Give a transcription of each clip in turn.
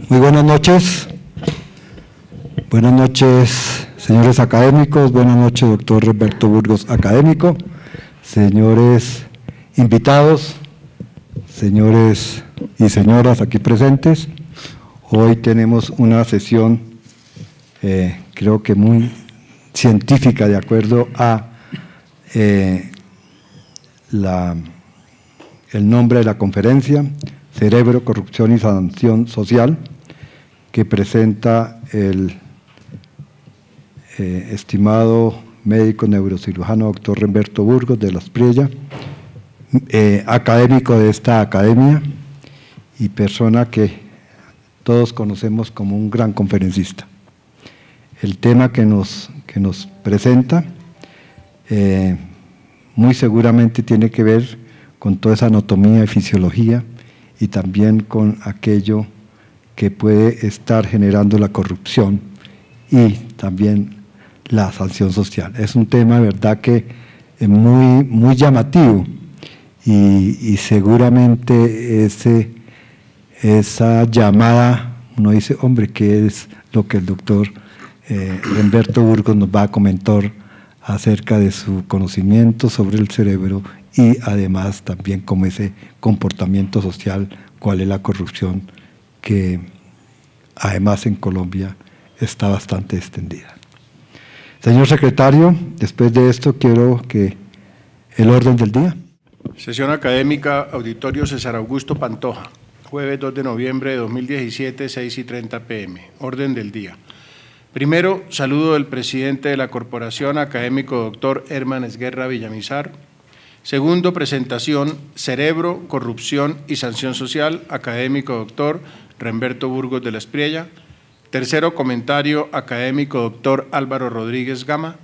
Muy buenas noches. Buenas noches, señores académicos. Buenas noches, doctor Remberto Burgos, académico. Señores invitados, señores y señoras aquí presentes. Hoy tenemos una sesión, creo que muy científica, de acuerdo a el nombre de la conferencia, Cerebro, Corrupción y Sanción Social, que presenta el estimado médico neurocirujano doctor Remberto Burgos de la Espriella, académico de esta academia y persona que todos conocemos como un gran conferencista. El tema que nos presenta muy seguramente tiene que ver con toda esa anatomía y fisiología y también con aquello que puede estar generando la corrupción y también la sanción social. Es un tema, verdad, que es muy llamativo y seguramente esa llamada, uno dice, hombre, ¿qué es lo que el doctor Remberto Burgos nos va a comentar acerca de su conocimiento sobre el cerebro y además también como ese comportamiento social, cuál es la corrupción que además en Colombia está bastante extendida? Señor secretario, después de esto quiero que el orden del día. Sesión académica, Auditorio César Augusto Pantoja, jueves 2 de noviembre de 2017, 6:30 p.m. Orden del día. Primero, saludo del presidente de la Corporación, académico doctor Herman Esguerra Villamizar. Segundo, presentación, Cerebro, Corrupción y Sanción Social, académico doctor Remberto Burgos de la Espriella. Tercero, comentario, académico doctor Álvaro Rodríguez Gama.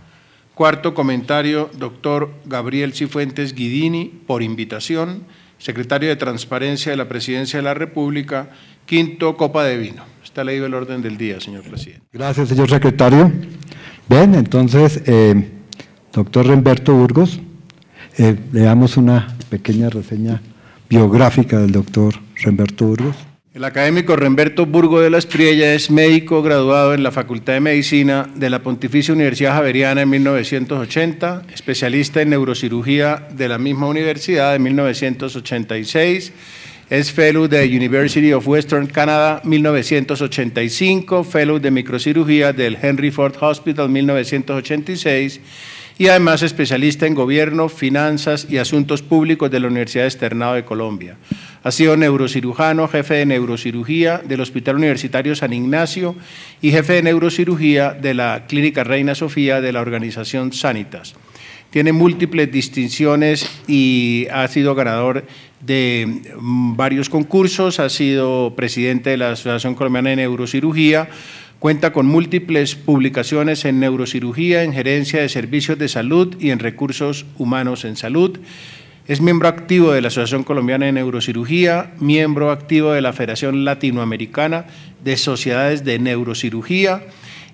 Cuarto, comentario, doctor Gabriel Cifuentes Guidini, por invitación, secretario de Transparencia de la Presidencia de la República. Quinto, copa de vino. Está leído el orden del día, señor presidente. Gracias, señor secretario. Bien, entonces, doctor Remberto Burgos, le damos una pequeña reseña biográfica del doctor Remberto Burgos. El académico Remberto Burgos de la Espriella es médico graduado en la Facultad de Medicina de la Pontificia Universidad Javeriana en 1980, especialista en neurocirugía de la misma universidad en 1986, es Fellow de University of Western Canada 1985, Fellow de Microcirugía del Henry Ford Hospital 1986 y además especialista en Gobierno, Finanzas y Asuntos Públicos de la Universidad Externado de Colombia. Ha sido neurocirujano, jefe de neurocirugía del Hospital Universitario San Ignacio y jefe de neurocirugía de la Clínica Reina Sofía de la organización Sanitas. Tiene múltiples distinciones y ha sido ganador de varios concursos, ha sido presidente de la Asociación Colombiana de Neurocirugía, cuenta con múltiples publicaciones en neurocirugía, en gerencia de servicios de salud y en recursos humanos en salud. Es miembro activo de la Asociación Colombiana de Neurocirugía, miembro activo de la Federación Latinoamericana de Sociedades de Neurocirugía.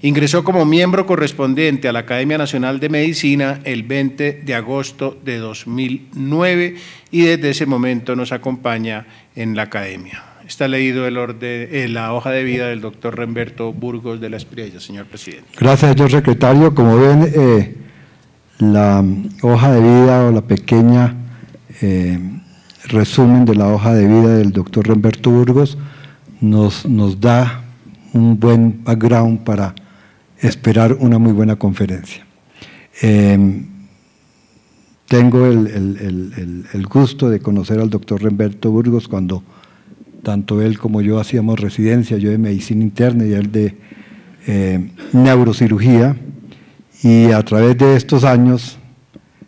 Ingresó como miembro correspondiente a la Academia Nacional de Medicina el 20 de agosto de 2009 y desde ese momento nos acompaña en la academia. Está leído la hoja de vida del doctor Remberto Burgos de la Espriella, señor presidente. Gracias, señor secretario. Como ven, la hoja de vida o la pequeña resumen de la hoja de vida del doctor Remberto Burgos nos da un buen background para esperar una muy buena conferencia. Tengo el gusto de conocer al doctor Remberto Burgos cuando tanto él como yo hacíamos residencia, yo de medicina interna y él de neurocirugía, y a través de estos años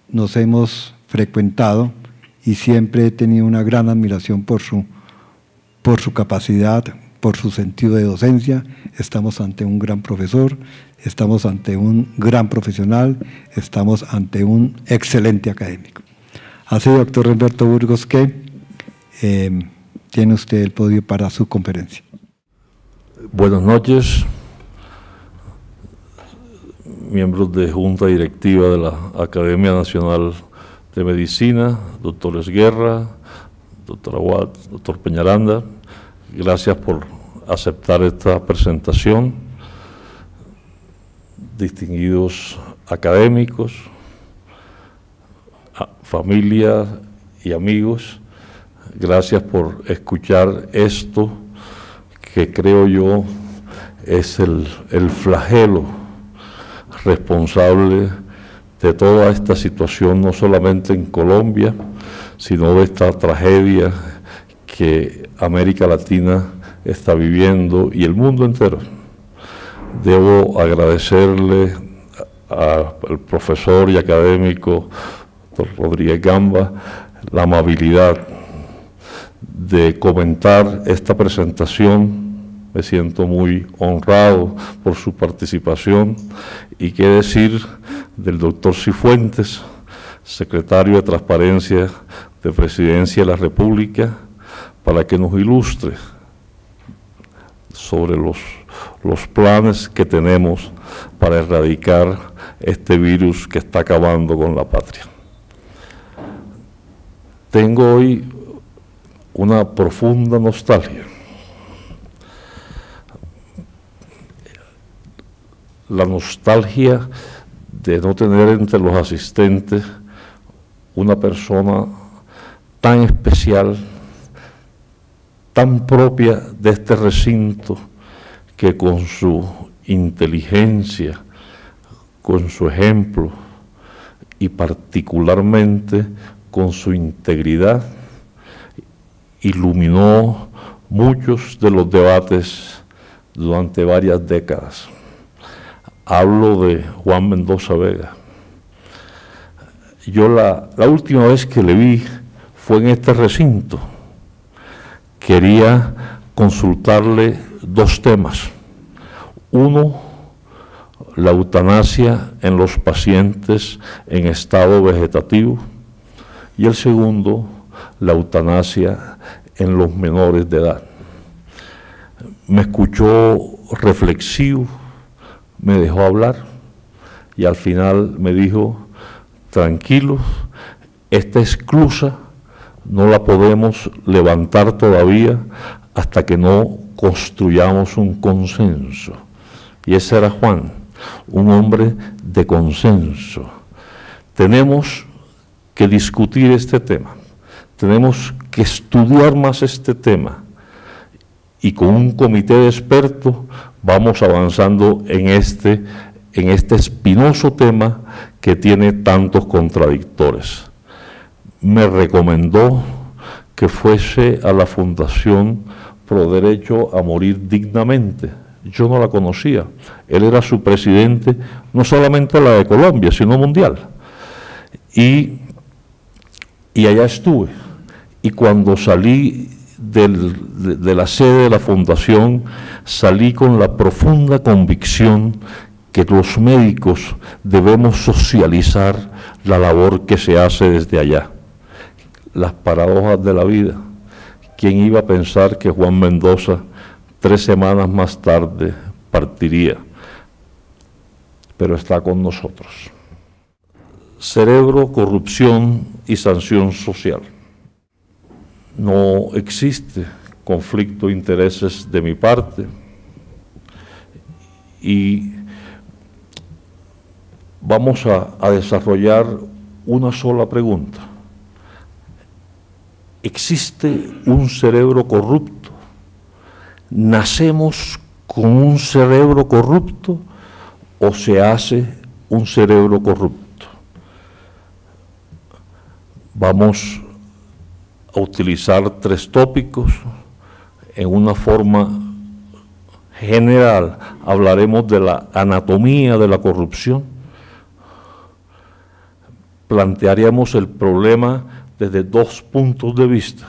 nos hemos frecuentado y siempre he tenido una gran admiración por su capacidad, por su sentido de docencia. Estamos ante un gran profesor, estamos ante un gran profesional, estamos ante un excelente académico. Así, doctor Remberto Burgos, que tiene usted el podio para su conferencia. Buenas noches, miembros de Junta Directiva de la Academia Nacional de Medicina, doctor Esguerra, doctor Aguad, doctor Peñaranda. Gracias por aceptar esta presentación, distinguidos académicos, familia y amigos, gracias por escuchar esto que creo yo es el flagelo responsable de toda esta situación, no solamente en Colombia, sino de esta tragedia que América Latina está viviendo y el mundo entero. Debo agradecerle al profesor y académico doctor Rodríguez Gamba la amabilidad de comentar esta presentación. Me siento muy honrado por su participación y qué decir del doctor Cifuentes, secretario de Transparencia de Presidencia de la República, para que nos ilustre sobre los planes que tenemos para erradicar este virus que está acabando con la patria. Tengo hoy una profunda nostalgia. La nostalgia de no tener entre los asistentes una persona tan especial, tan propia de este recinto, que con su inteligencia, con su ejemplo y particularmente con su integridad, iluminó muchos de los debates durante varias décadas. Hablo de Juan Mendoza Vega. Yo la última vez que le vi fue en este recinto. Quería consultarle dos temas. Uno, la eutanasia en los pacientes en estado vegetativo, y el segundo, la eutanasia en los menores de edad. Me escuchó reflexivo, me dejó hablar y al final me dijo: tranquilo, esta esclusa no la podemos levantar todavía hasta que no construyamos un consenso. Y ese era Juan, un hombre de consenso. Tenemos que discutir este tema, tenemos que estudiar más este tema y con un comité de expertos vamos avanzando en este espinoso tema que tiene tantos contradictores. Me recomendó que fuese a la Fundación Pro Derecho a Morir Dignamente. Yo no la conocía. Él era su presidente, no solamente la de Colombia, sino mundial. Y allá estuve. Y cuando salí de la sede de la Fundación, salí con la profunda convicción que los médicos debemos socializar la labor que se hace desde allá. Las paradojas de la vida. ¿Quién iba a pensar que Juan Mendoza 3 semanas más tarde partiría? Pero está con nosotros. Cerebro, corrupción y sanción social. No existe conflicto de intereses de mi parte y vamos a desarrollar una sola pregunta. ¿Existe un cerebro corrupto? ¿Nacemos con un cerebro corrupto o se hace un cerebro corrupto? Vamos a utilizar 3 tópicos. En una forma general hablaremos de la anatomía de la corrupción. Plantearemos el problema desde 2 puntos de vista: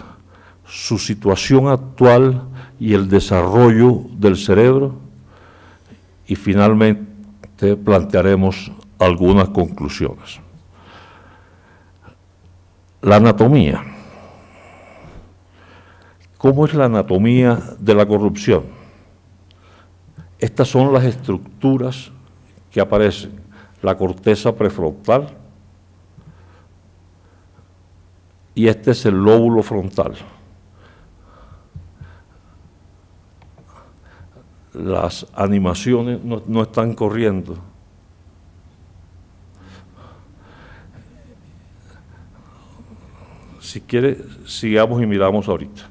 su situación actual y el desarrollo del cerebro, y finalmente plantearemos algunas conclusiones. La anatomía. ¿Cómo es la anatomía de la corrupción? Estas son las estructuras que aparecen: la corteza prefrontal, y este es el lóbulo frontal. las animaciones no están corriendo. Si quiere, sigamos y miramos ahorita.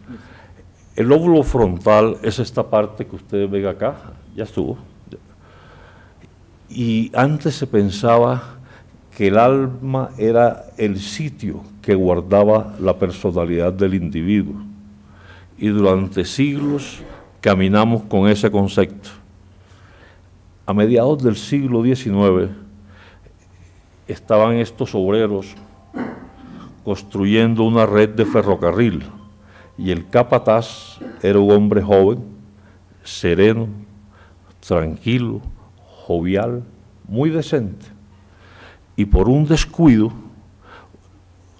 El lóbulo frontal es esta parte que ustedes ven acá, ya estuvo. Y antes se pensaba que el alma era el sitio que guardaba la personalidad del individuo. Y durante siglos caminamos con ese concepto. A mediados del siglo XIX estaban estos obreros construyendo una red de ferrocarril y el capataz era un hombre joven, sereno, tranquilo, jovial, muy decente. Y por un descuido,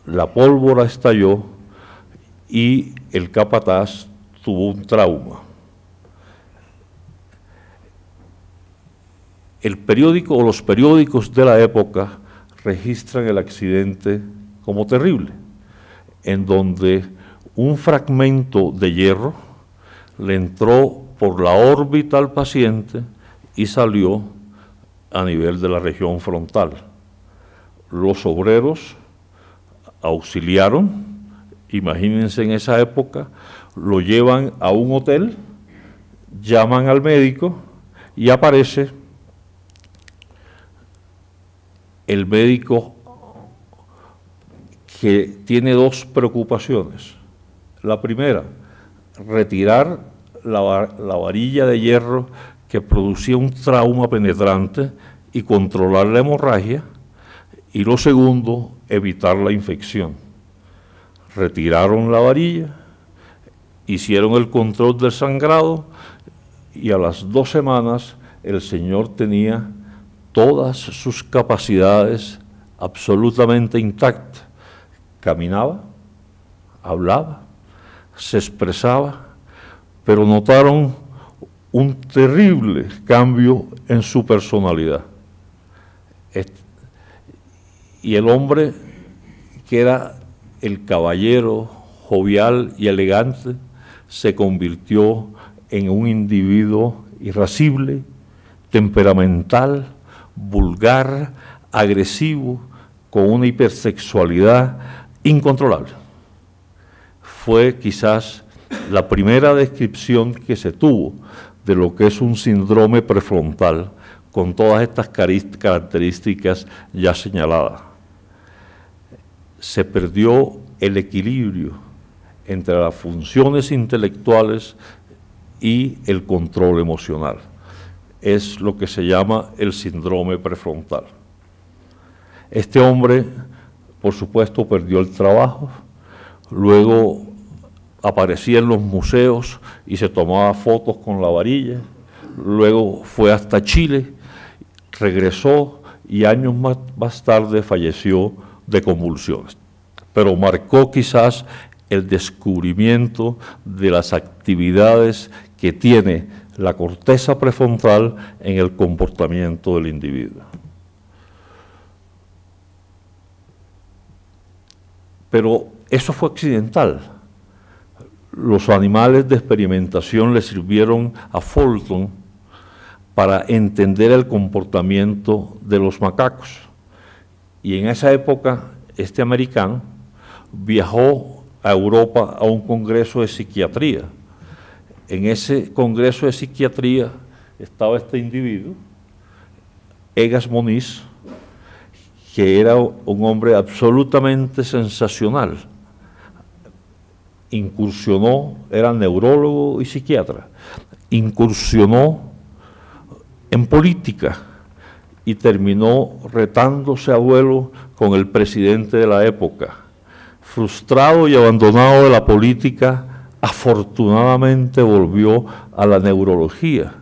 la pólvora estalló y el capataz tuvo un trauma. El periódico o los periódicos de la época registran el accidente como terrible, en donde un fragmento de hierro le entró por la órbita al paciente y salió a nivel de la región frontal. Los obreros auxiliaron, imagínense en esa época, lo llevan a un hotel, llaman al médico y aparece el médico que tiene dos preocupaciones. La primera, retirar la varilla de hierro que producía un trauma penetrante y controlar la hemorragia, y lo segundo, evitar la infección. Retiraron la varilla, hicieron el control del sangrado y a las 2 semanas el señor tenía todas sus capacidades absolutamente intactas. Caminaba, hablaba, se expresaba, pero notaron un terrible cambio en su personalidad. Y el hombre, que era el caballero jovial y elegante, se convirtió en un individuo irascible, temperamental, vulgar, agresivo, con una hipersexualidad incontrolable. Fue quizás la primera descripción que se tuvo de lo que es un síndrome prefrontal, con todas estas características ya señaladas. Se perdió el equilibrio entre las funciones intelectuales y el control emocional. Es lo que se llama el síndrome prefrontal. Este hombre, por supuesto, perdió el trabajo, luego aparecía en los museos y se tomaba fotos con la varilla, luego fue hasta Chile, regresó y años más tarde falleció de convulsiones. Pero marcó quizás el descubrimiento de las actividades que tiene la corteza prefrontal en el comportamiento del individuo. Pero eso fue accidental. Los animales de experimentación le sirvieron a Fulton para entender el comportamiento de los macacos. Y en esa época, este americano viajó a Europa a un congreso de psiquiatría. En ese congreso de psiquiatría estaba este individuo, Egas Moniz, que era un hombre absolutamente sensacional. Incursionó, era neurólogo y psiquiatra, incursionó en política y terminó retándose a duelo con el presidente de la época. Frustrado y abandonado de la política, afortunadamente volvió a la neurología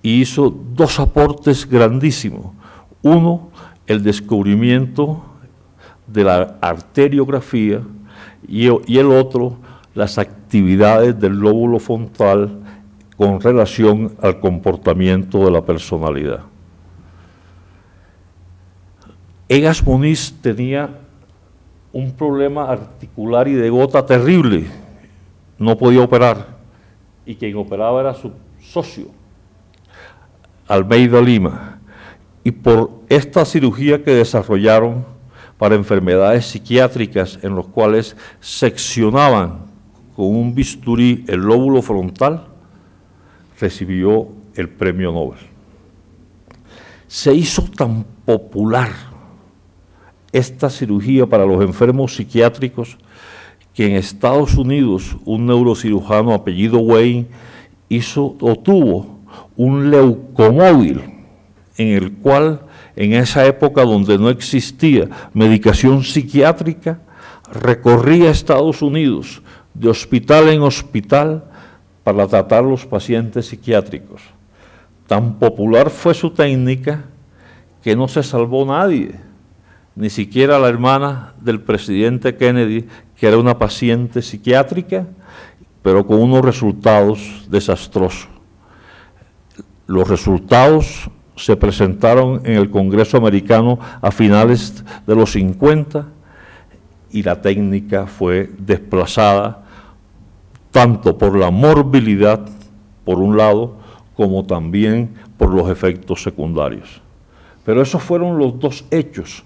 y hizo 2 aportes grandísimos. Uno, el descubrimiento de la arteriografía y el otro, las actividades del lóbulo frontal con relación al comportamiento de la personalidad. Egas Moniz tenía un problema articular y de gota terrible, no podía operar, y quien operaba era su socio, Almeida Lima, y por esta cirugía que desarrollaron para enfermedades psiquiátricas en los cuales seccionaban con un bisturí el lóbulo frontal, recibió el premio Nobel. Se hizo tan popular esta cirugía para los enfermos psiquiátricos que en Estados Unidos un neurocirujano apellido Wayne tuvo un leucomóvil en el cual en esa época donde no existía medicación psiquiátrica, recorría Estados Unidos de hospital en hospital para tratar los pacientes psiquiátricos. Tan popular fue su técnica que no se salvó nadie, ni siquiera la hermana del presidente Kennedy, que era una paciente psiquiátrica, pero con unos resultados desastrosos. Los resultados se presentaron en el Congreso americano a finales de los 50 y la técnica fue desplazada tanto por la morbilidad, por un lado, como también por los efectos secundarios. Pero esos fueron los dos hechos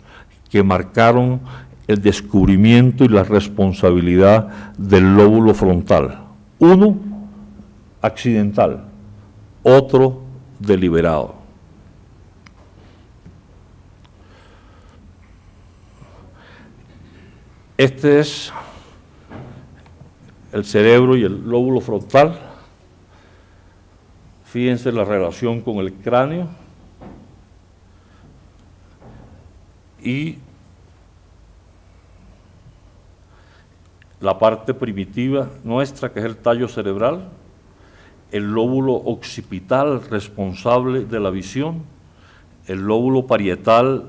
que marcaron el descubrimiento y la responsabilidad del lóbulo frontal. Uno, accidental, otro, deliberado. Este es el cerebro y el lóbulo frontal. Fíjense la relación con el cráneo y la parte primitiva nuestra, que es el tallo cerebral, el lóbulo occipital responsable de la visión, el lóbulo parietal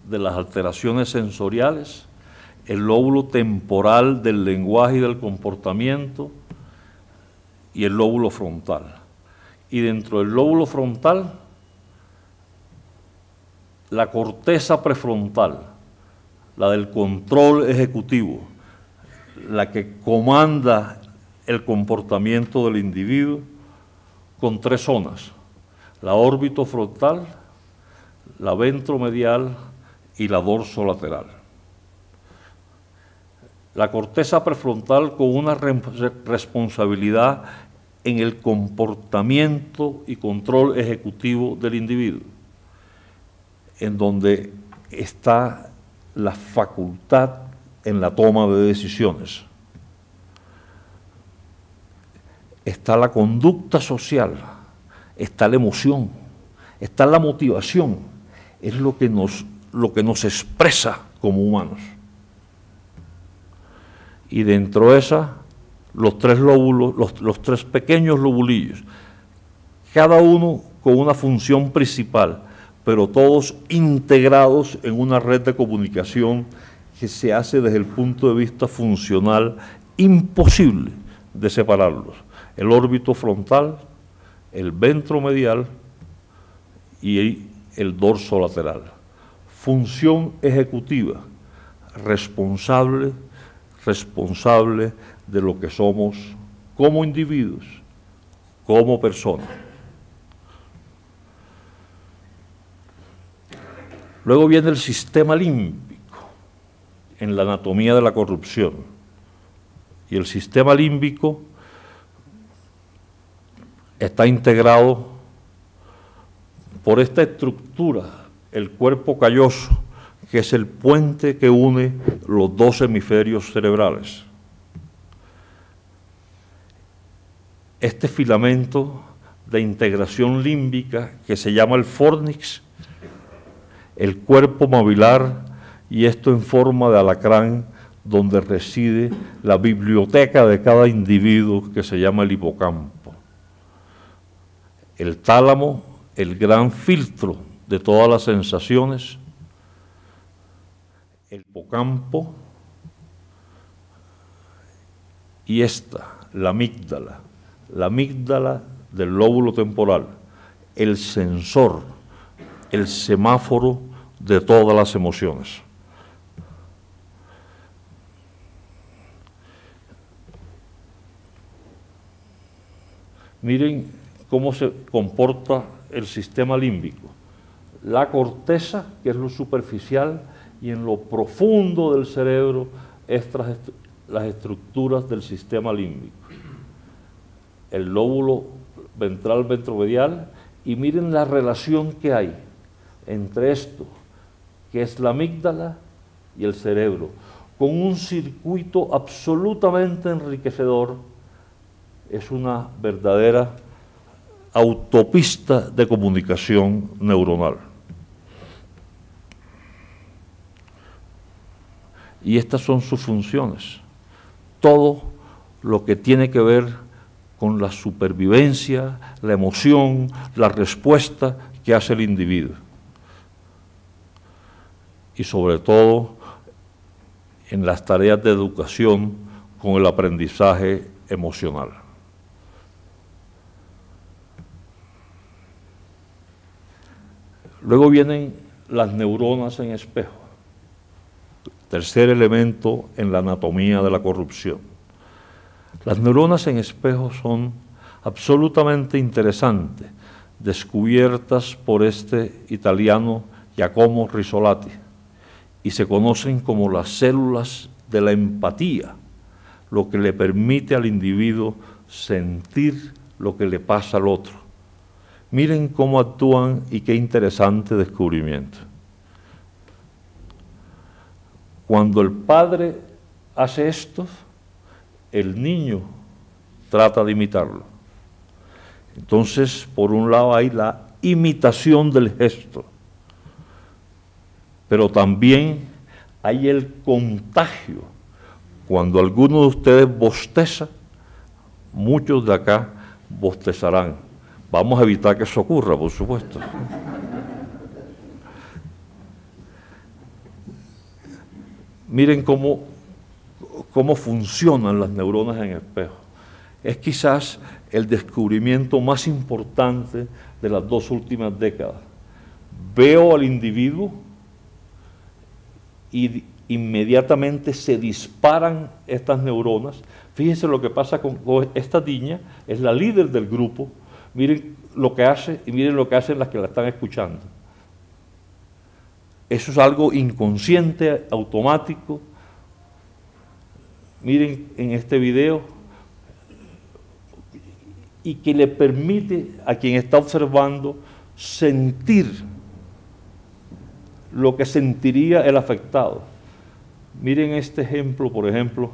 de las alteraciones sensoriales, el lóbulo temporal del lenguaje y del comportamiento y el lóbulo frontal. Y dentro del lóbulo frontal, la corteza prefrontal, la del control ejecutivo, la que comanda el comportamiento del individuo, con tres zonas: la órbitofrontal, la ventromedial y la dorsolateral. La corteza prefrontal con una responsabilidad en el comportamiento y control ejecutivo del individuo, en donde está la facultad en la toma de decisiones. Está la conducta social, está la emoción, está la motivación, es lo que nos expresa como humanos. Y dentro de esa, los tres lóbulos, los tres pequeños lobulillos, cada uno con una función principal, pero todos integrados en una red de comunicación que se hace desde el punto de vista funcional imposible de separarlos. El órbito frontal, el ventromedial y el dorso lateral. Función ejecutiva, responsable de lo que somos como individuos, como personas. Luego viene el sistema límbico en la anatomía de la corrupción. Y el sistema límbico está integrado por esta estructura, el cuerpo calloso, que es el puente que une los dos hemisferios cerebrales. Este filamento de integración límbica que se llama el fornix, el cuerpo maxilar, y esto en forma de alacrán, donde reside la biblioteca de cada individuo, que se llama el hipocampo. El tálamo, el gran filtro de todas las sensaciones, el hipocampo y la amígdala del lóbulo temporal, el sensor, el semáforo de todas las emociones. Miren cómo se comporta el sistema límbico, la corteza, que es lo superficial, y en lo profundo del cerebro, las estructuras del sistema límbico. El lóbulo ventral ventromedial, y miren la relación que hay entre esto, que es la amígdala, y el cerebro, con un circuito absolutamente enriquecedor. Es una verdadera autopista de comunicación neuronal. Y estas son sus funciones. Todo lo que tiene que ver con la supervivencia, la emoción, la respuesta que hace el individuo. Y sobre todo en las tareas de educación con el aprendizaje emocional. Luego vienen las neuronas en espejo, tercer elemento en la anatomía de la corrupción. Las neuronas en espejo son absolutamente interesantes, descubiertas por este italiano Giacomo Rizzolatti, y se conocen como las células de la empatía, lo que le permite al individuo sentir lo que le pasa al otro. Miren cómo actúan y qué interesante descubrimiento. Cuando el padre hace esto, el niño trata de imitarlo. Entonces, por un lado hay la imitación del gesto, pero también hay el contagio. Cuando alguno de ustedes bosteza, muchos de acá bostezarán. Vamos a evitar que eso ocurra, por supuesto. Miren cómo funcionan las neuronas en espejo. Es quizás el descubrimiento más importante de las 2 últimas décadas. Veo al individuo y inmediatamente se disparan estas neuronas. Fíjense lo que pasa con esta niña, es la líder del grupo. Miren lo que hace y miren lo que hacen las que la están escuchando. Eso es algo inconsciente, automático. Miren en este video, y que le permite a quien está observando sentir lo que sentiría el afectado. Miren este ejemplo, por ejemplo,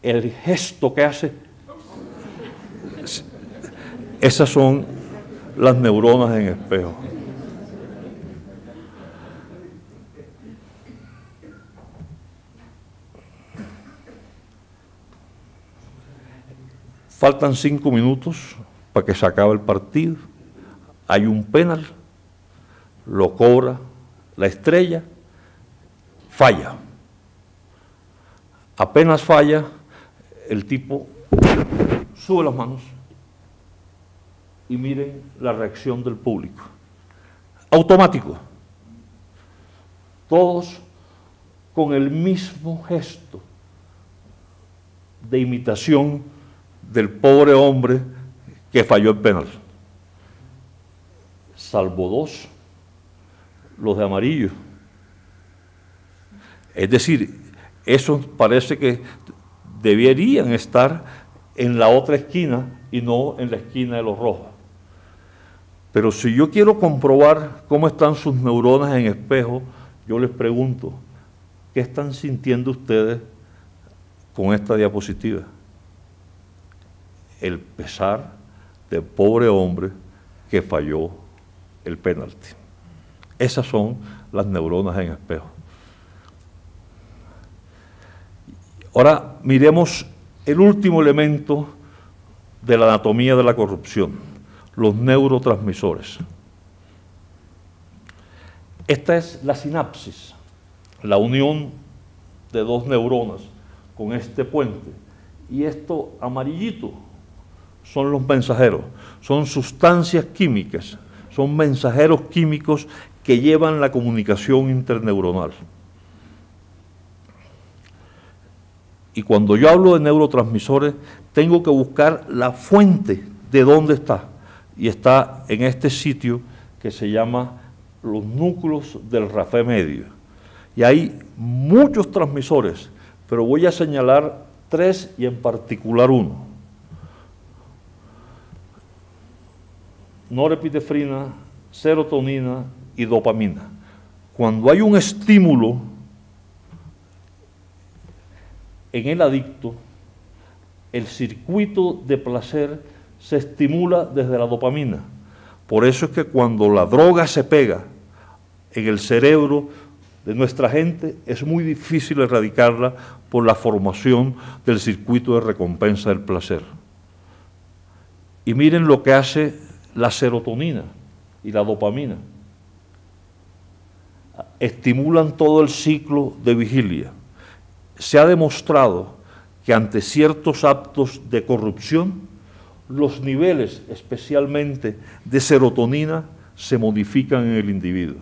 el gesto que hace. Esas son las neuronas en espejo. Faltan 5 minutos para que se acabe el partido. Hay un penal, lo cobra la Estrella, falla. Apenas falla, el tipo sube las manos y miren la reacción del público. Automático. Todos con el mismo gesto de imitación del pobre hombre que falló el penal. Salvo 2, los de amarillo. Es decir, esos parece que deberían estar en la otra esquina y no en la esquina de los rojos. Pero si yo quiero comprobar cómo están sus neuronas en espejo, yo les pregunto, ¿qué están sintiendo ustedes con esta diapositiva? El pesar del pobre hombre que falló el penalti. Esas son las neuronas en espejo. Ahora miremos el último elemento de la anatomía de la corrupción, los neurotransmisores. Esta es la sinapsis, la unión de 2 neuronas con este puente. Y esto amarillito son los mensajeros, son sustancias químicas, son mensajeros químicos que llevan la comunicación interneuronal. Y cuando yo hablo de neurotransmisores, tengo que buscar la fuente de dónde está. Y está en este sitio que se llama los núcleos del RAFE medio. Y hay muchos transmisores, pero voy a señalar 3 y en particular uno. Norepinefrina, serotonina y dopamina. Cuando hay un estímulo en el adicto, el circuito de placer se estimula desde la dopamina. Por eso es que cuando la droga se pega en el cerebro de nuestra gente, es muy difícil erradicarla por la formación del circuito de recompensa del placer. Y miren lo que hace la serotonina y la dopamina. Estimulan todo el ciclo de vigilia. Se ha demostrado que ante ciertos actos de corrupción, los niveles, especialmente de serotonina, se modifican en el individuo.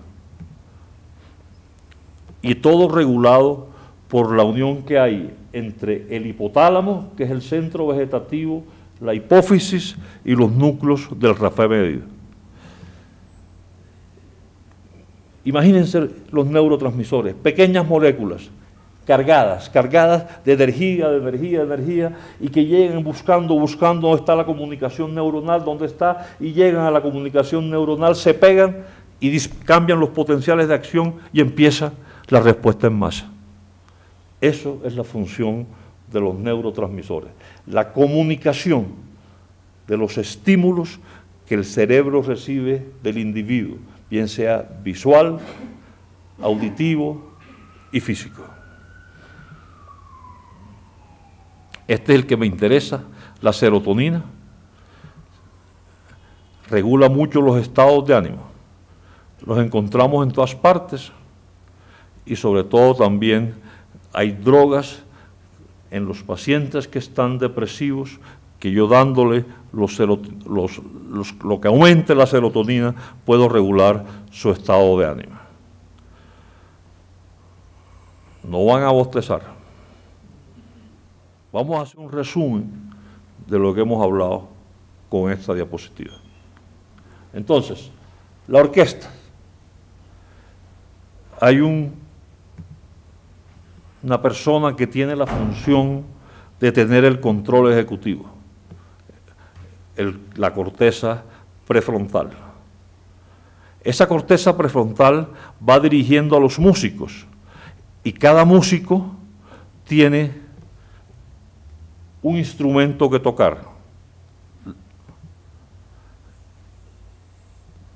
Y todo regulado por la unión que hay entre el hipotálamo, que es el centro vegetativo, la hipófisis y los núcleos del RAFE medio. Imagínense los neurotransmisores, pequeñas moléculas cargadas de energía, y que lleguen buscando dónde está la comunicación neuronal, dónde está, y llegan a la comunicación neuronal, se pegan y cambian los potenciales de acción y empieza la respuesta en masa. Eso es la función de los neurotransmisores, la comunicación de los estímulos que el cerebro recibe del individuo, bien sea visual, auditivo y físico. Este es el que me interesa, la serotonina. Regula mucho los estados de ánimo. Los encontramos en todas partes y sobre todo también hay drogas en los pacientes que están depresivos que yo dándole lo que aumente la serotonina puedo regular su estado de ánimo. No van a bostezar. Vamos a hacer un resumen de lo que hemos hablado con esta diapositiva. Entonces, la orquesta. Hay una persona que tiene la función de tener el control ejecutivo, la corteza prefrontal. Esa corteza prefrontal va dirigiendo a los músicos y cada músico tiene un instrumento que tocar.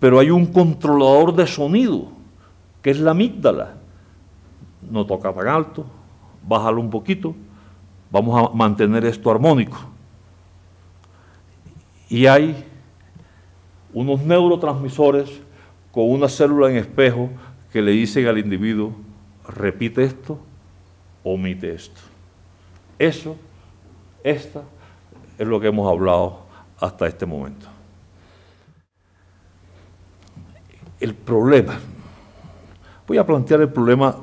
Pero hay un controlador de sonido, que es la amígdala. No toca tan alto, bájalo un poquito, vamos a mantener esto armónico. Y hay unos neurotransmisores con una célula en espejo que le dicen al individuo, repite esto, omite esto. Esta es lo que hemos hablado hasta este momento. El problema, voy a plantear el problema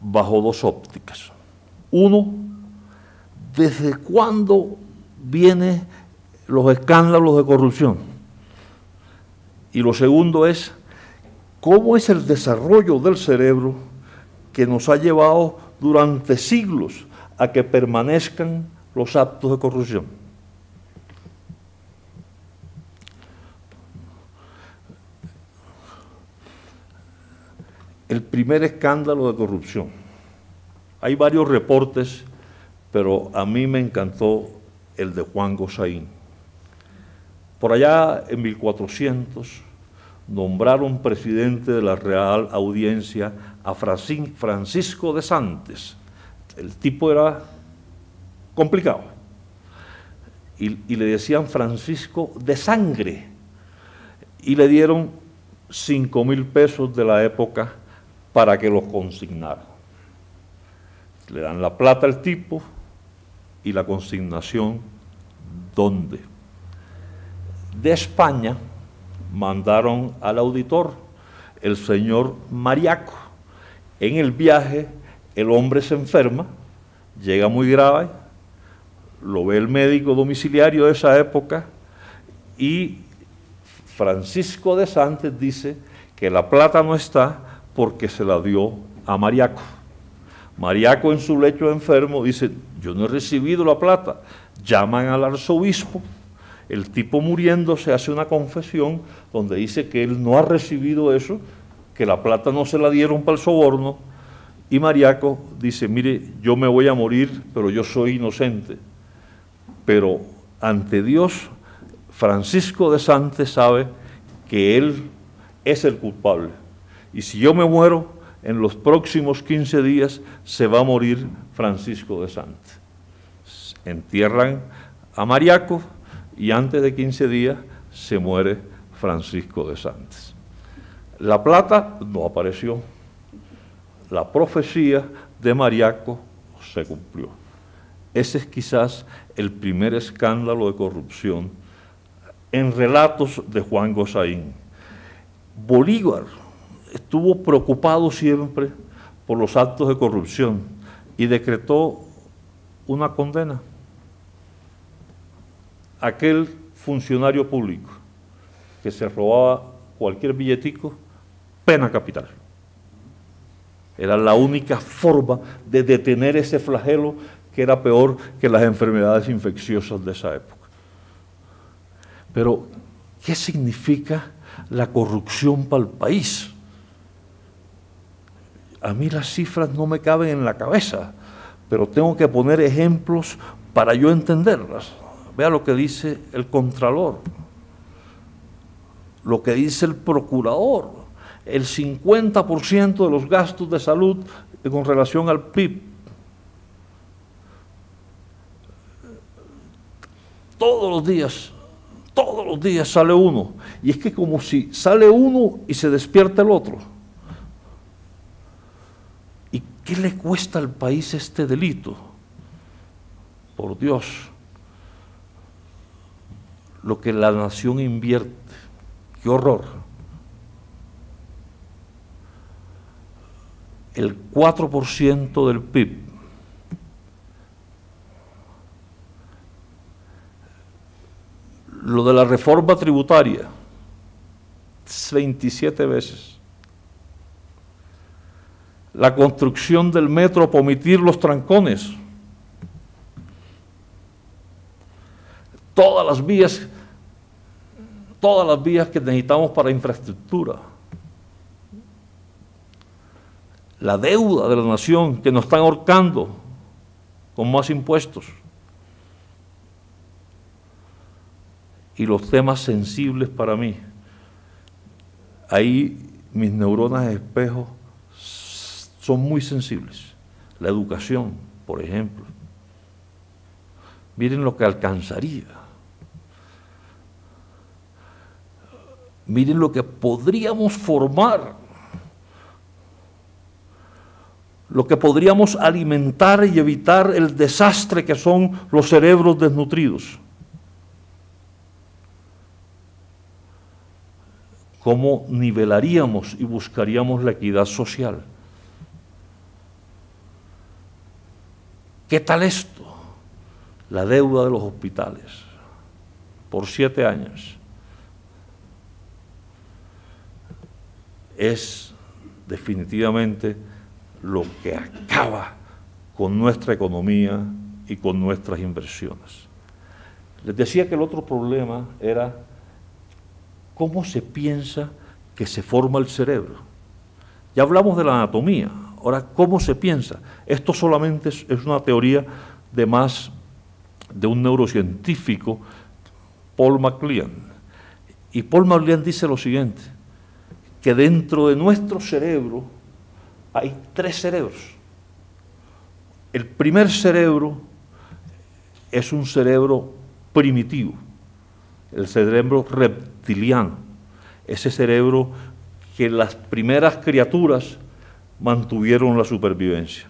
bajo 2 ópticas. Uno, ¿desde cuándo vienen los escándalos de corrupción? Y lo segundo es, ¿cómo es el desarrollo del cerebro que nos ha llevado durante siglos a que permanezcan los actos de corrupción? El primer escándalo de corrupción. Hay varios reportes, pero a mí me encantó el de Juan Gosaín. Por allá en 1400 nombraron presidente de la Real Audiencia a Francisco de Santos. El tipo era complicado. Y le decían Francisco de Sangre. Y le dieron 5.000 pesos de la época para que los consignara. Le dan la plata al tipo y la consignación, ¿dónde? De España mandaron al auditor, el señor Mariaco. En el viaje, el hombre se enferma, llega muy grave, lo ve el médico domiciliario de esa época y Francisco de Santos dice que la plata no está porque se la dio a Mariaco. Mariaco en su lecho enfermo dice, yo no he recibido la plata. Llaman al arzobispo, el tipo muriéndose hace una confesión donde dice que él no ha recibido eso, que la plata no se la dieron para el soborno, y Mariaco dice, mire, yo me voy a morir, pero yo soy inocente. Pero ante Dios, Francisco de Santos sabe que él es el culpable. Y si yo me muero, en los próximos 15 días se va a morir Francisco de Santos. Entierran a Mariaco y antes de 15 días se muere Francisco de Santos. La plata no apareció. La profecía de Mariaco se cumplió. Ese es quizás el primer escándalo de corrupción en relatos de Juan Gosaín. Bolívar estuvo preocupado siempre por los actos de corrupción y decretó una condena. Aquel funcionario público que se robaba cualquier billetico, pena capital. Era la única forma de detener ese flagelo que era peor que las enfermedades infecciosas de esa época. Pero, ¿qué significa la corrupción para el país? A mí las cifras no me caben en la cabeza, pero tengo que poner ejemplos para yo entenderlas. Vea lo que dice el Contralor, lo que dice el Procurador, el 50% de los gastos de salud con relación al PIB. Todos los días sale uno, y es que como si sale uno y se despierta el otro. ¿Y qué le cuesta al país este delito? Por Dios, lo que la nación invierte, qué horror. El 4% del PIB. Lo de la reforma tributaria, 27 veces. La construcción del metro para omitir los trancones. Todas las vías que necesitamos para infraestructura. La deuda de la nación que nos están ahorcando con más impuestos. Y los temas sensibles para mí. Ahí mis neuronas de espejo son muy sensibles. La educación, por ejemplo. Miren lo que alcanzaría. Miren lo que podríamos formar. Lo que podríamos alimentar y evitar el desastre que son los cerebros desnutridos. ¿Cómo nivelaríamos y buscaríamos la equidad social? ¿Qué tal esto? La deuda de los hospitales por 7 años es definitivamente lo que acaba con nuestra economía y con nuestras inversiones. Les decía que el otro problema era cómo se piensa que se forma el cerebro. Ya hablamos de la anatomía, ahora ¿cómo se piensa? Esto solamente es una teoría de un neurocientífico, Paul MacLean. Y Paul MacLean dice lo siguiente, que dentro de nuestro cerebro hay 3 cerebros. El primer cerebro es un cerebro primitivo, el cerebro reptiliano, ese cerebro que las primeras criaturas mantuvieron la supervivencia.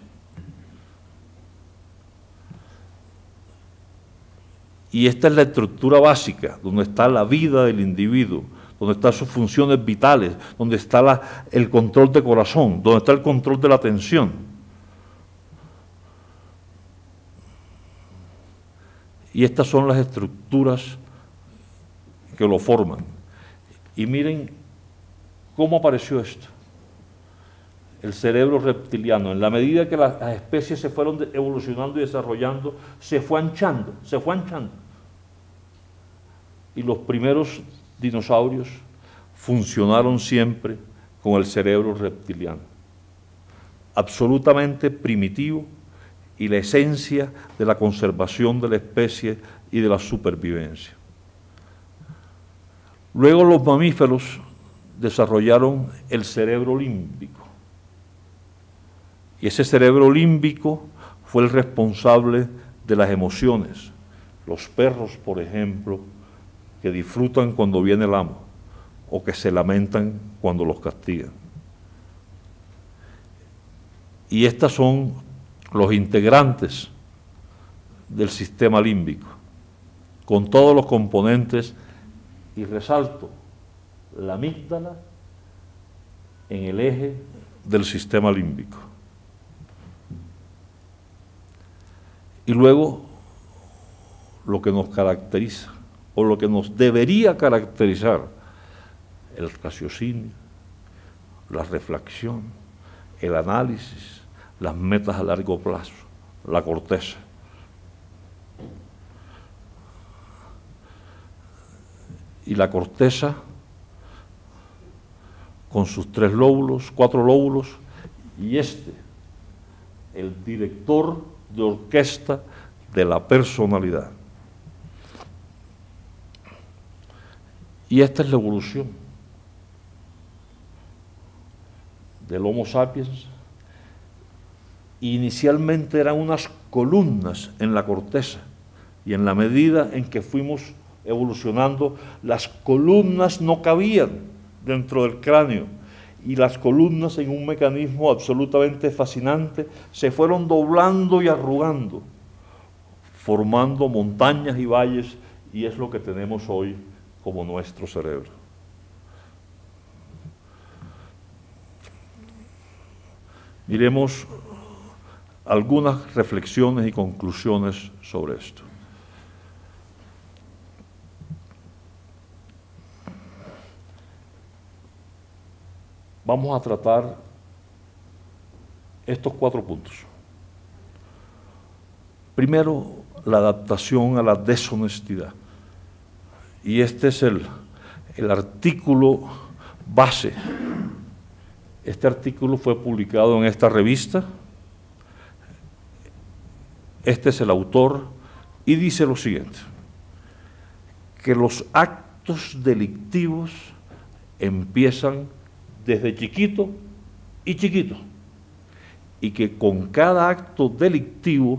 Y esta es la estructura básica, donde está la vida del individuo, donde están sus funciones vitales, donde está el control de corazón, donde está el control de la atención. Y estas son las estructuras que lo forman. Y miren cómo apareció esto. El cerebro reptiliano, en la medida que las especies se fueron evolucionando y desarrollando, se fue anchando. Y los primeros dinosaurios funcionaron siempre con el cerebro reptiliano, absolutamente primitivo y la esencia de la conservación de la especie y de la supervivencia. Luego los mamíferos desarrollaron el cerebro límbico, y ese cerebro límbico fue el responsable de las emociones. Los perros, por ejemplo, que disfrutan cuando viene el amo, o que se lamentan cuando los castigan. Y estos son los integrantes del sistema límbico, con todos los componentes, y resalto la amígdala en el eje del sistema límbico. Y luego, lo que nos caracteriza, o lo que nos debería caracterizar, el raciocinio, la reflexión, el análisis, las metas a largo plazo, la corteza. Y la corteza, con sus 3 lóbulos, 4 lóbulos, y el director de orquesta de la personalidad. Y esta es la evolución del Homo sapiens. Inicialmente eran unas columnas en la corteza, y en la medida en que fuimos evolucionando, las columnas no cabían dentro del cráneo, y las columnas, en un mecanismo absolutamente fascinante, se fueron doblando y arrugando, formando montañas y valles, y es lo que tenemos hoy como nuestro cerebro. Miremos algunas reflexiones y conclusiones sobre esto. Vamos a tratar estos 4 puntos. Primero, la adaptación a la deshonestidad. Y este es el artículo base. Este artículo fue publicado en esta revista. Este es el autor y dice lo siguiente: que los actos delictivos empiezan desde chiquito, y que con cada acto delictivo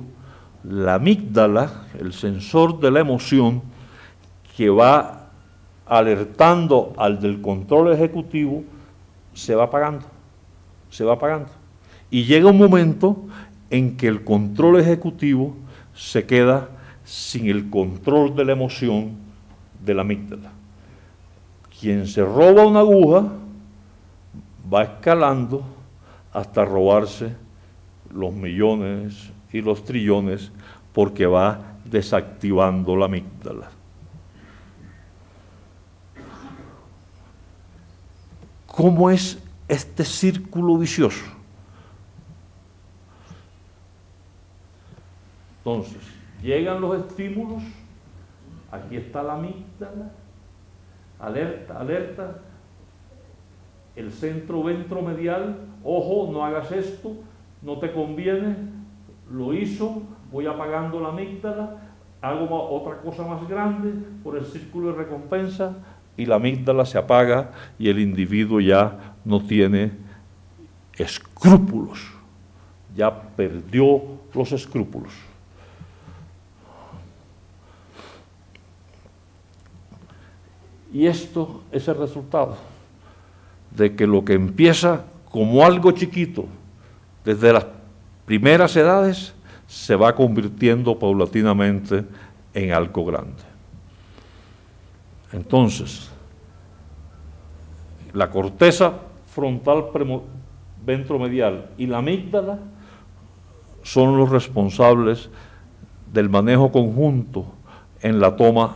la amígdala, el sensor de la emoción, que va alertando al del control ejecutivo, se va apagando. Y llega un momento en que el control ejecutivo se queda sin el control de la emoción de la amígdala. Quien se roba una aguja va escalando hasta robarse los millones y los trillones, porque va desactivando la amígdala. ¿Cómo es este círculo vicioso? Entonces, llegan los estímulos, aquí está la amígdala, alerta, el centro ventromedial, ojo, no hagas esto, no te conviene, lo hizo, voy apagando la amígdala, hago otra cosa más grande por el círculo de recompensa, y la amígdala se apaga y el individuo ya no tiene escrúpulos, ya perdió los escrúpulos. Y esto es el resultado de que lo que empieza como algo chiquito desde las primeras edades se va convirtiendo paulatinamente en algo grande. Entonces, la corteza frontal ventromedial y la amígdala son los responsables del manejo conjunto en la toma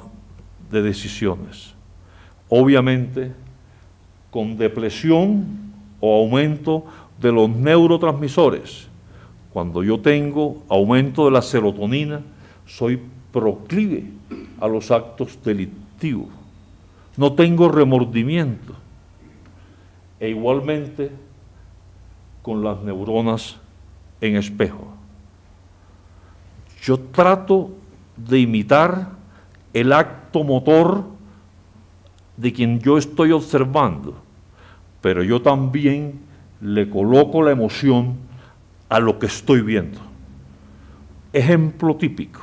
de decisiones. Obviamente, con depresión o aumento de los neurotransmisores. Cuando yo tengo aumento de la serotonina, soy proclive a los actos delictivos. No tengo remordimiento. E igualmente con las neuronas en espejo. Yo trato de imitar el acto motor de quien yo estoy observando, pero yo también le coloco la emoción a lo que estoy viendo. Ejemplo típico.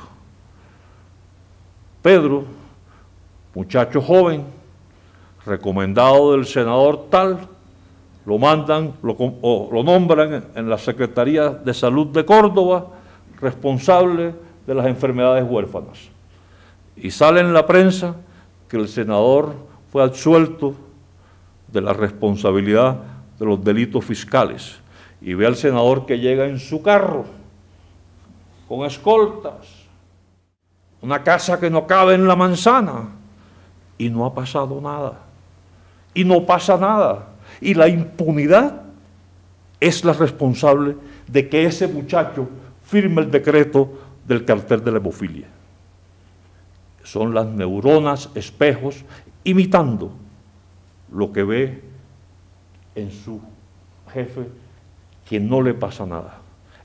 Pedro, muchacho joven, recomendado del senador tal, lo mandan, lo nombran en la Secretaría de Salud de Córdoba, responsable de las enfermedades huérfanas. Y sale en la prensa que el senador fue absuelto de la responsabilidad de los delitos fiscales. Y ve al senador que llega en su carro, con escoltas, una casa que no cabe en la manzana, y no ha pasado nada. Y no pasa nada. Y la impunidad es la responsable de que ese muchacho firme el decreto del cartel de la hemofilia. Son las neuronas espejos imitando lo que ve en su jefe, que no le pasa nada.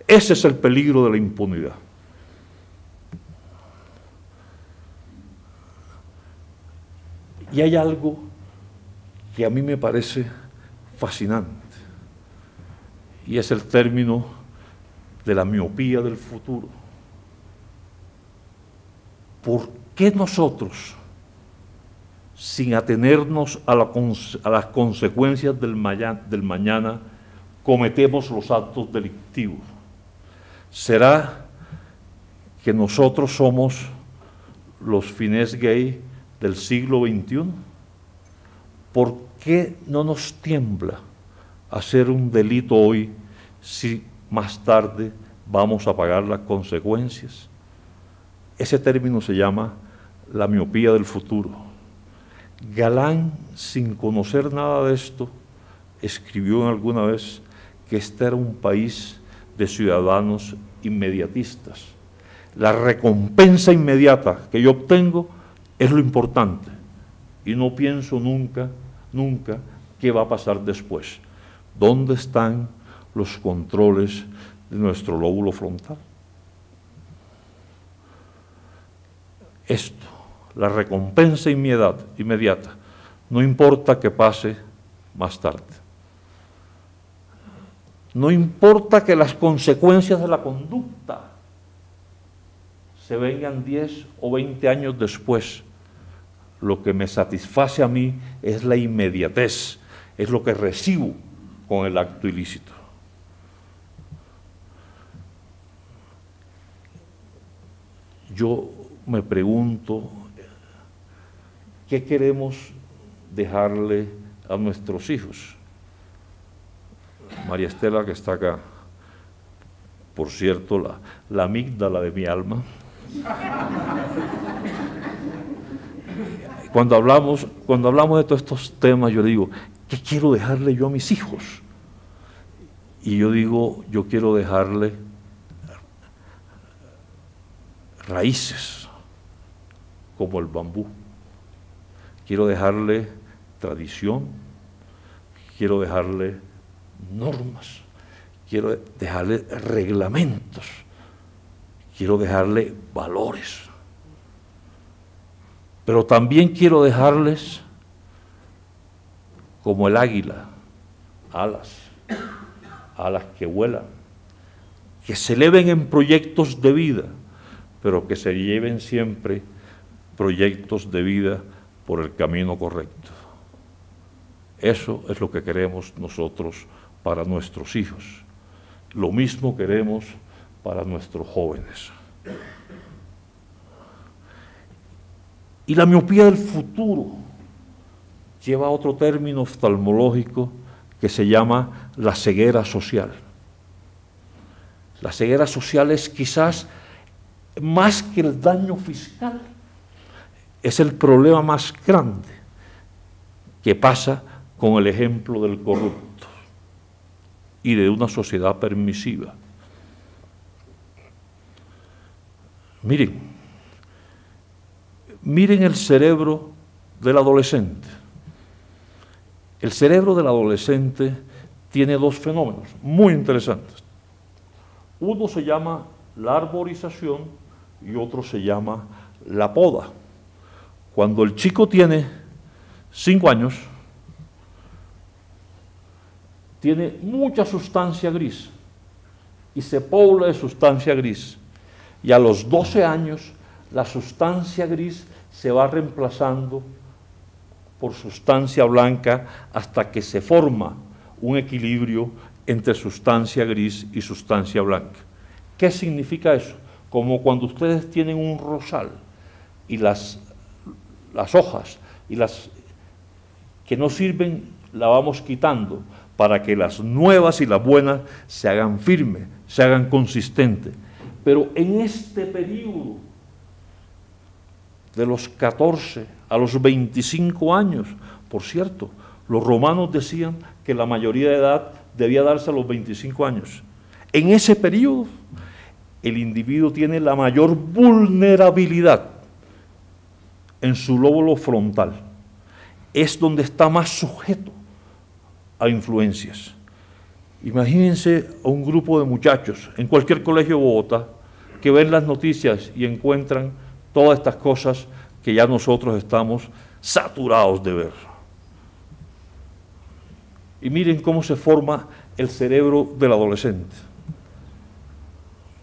Ese es el peligro de la impunidad. Y hay algo que a mí me parece fascinante, y es el término de la miopía del futuro. ¿Por qué nosotros, sin atenernos a las consecuencias del mañana, cometemos los actos delictivos? ¿Será que nosotros somos los finés gay del siglo XXI? ¿Por qué no nos tiembla hacer un delito hoy si más tarde vamos a pagar las consecuencias? Ese término se llama la miopía del futuro. Galán, sin conocer nada de esto, escribió alguna vez que este era un país de ciudadanos inmediatistas. La recompensa inmediata que yo obtengo es lo importante, y no pienso nunca qué va a pasar después. ¿Dónde están los controles de nuestro lóbulo frontal? Esto, la recompensa inmediata, no importa que pase más tarde. No importa que las consecuencias de la conducta se vengan 10 o 20 años después. Lo que me satisface a mí es la inmediatez, es lo que recibo con el acto ilícito. Yo me pregunto, ¿qué queremos dejarle a nuestros hijos? María Estela, que está acá, por cierto, la amígdala de mi alma. Cuando hablamos de todos estos temas, yo digo, ¿qué quiero dejarle yo a mis hijos? Y yo digo, yo quiero dejarle raíces, como el bambú. Quiero dejarle tradición, quiero dejarle normas, quiero dejarle reglamentos, quiero dejarle valores. Pero también quiero dejarles, como el águila, alas que vuelan, que se eleven en proyectos de vida, pero que se lleven siempre proyectos de vida por el camino correcto. Eso es lo que queremos nosotros para nuestros hijos. Lo mismo queremos para nuestros jóvenes. Y la miopía del futuro lleva a otro término oftalmológico que se llama la ceguera social. La ceguera social es quizás más que el daño fiscal, es el problema más grande que pasa con el ejemplo del corrupto y de una sociedad permisiva. Miren el cerebro del adolescente. El cerebro del adolescente tiene dos fenómenos muy interesantes. Uno se llama la arborización y otro se llama la poda. Cuando el chico tiene 5 años, tiene mucha sustancia gris y se pobla de sustancia gris. Y a los 12 años, la sustancia gris se va reemplazando por sustancia blanca hasta que se forma un equilibrio entre sustancia gris y sustancia blanca. ¿Qué significa eso? Como cuando ustedes tienen un rosal y las hojas y las que no sirven la vamos quitando para que las nuevas y las buenas se hagan firmes, se hagan consistentes. Pero en este periodo, de los 14 a los 25 años, por cierto, los romanos decían que la mayoría de edad debía darse a los 25 años. En ese periodo, el individuo tiene la mayor vulnerabilidad en su lóbulo frontal. Es donde está más sujeto a influencias. Imagínense a un grupo de muchachos en cualquier colegio de Bogotá que ven las noticias y encuentran todas estas cosas que ya nosotros estamos saturados de ver. Y miren cómo se forma el cerebro del adolescente.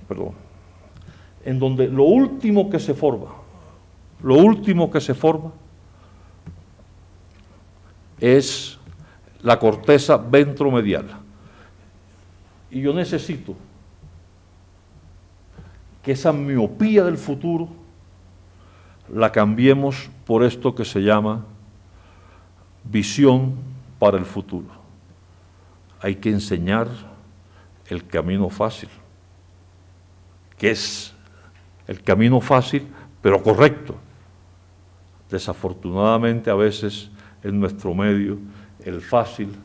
Perdón. En donde lo último que se forma es la corteza ventromedial. Y yo necesito que esa miopía del futuro la cambiemos por esto que se llama visión para el futuro. Hay que enseñar el camino fácil, que es el camino fácil, pero correcto. Desafortunadamente, a veces en nuestro medio, el fácil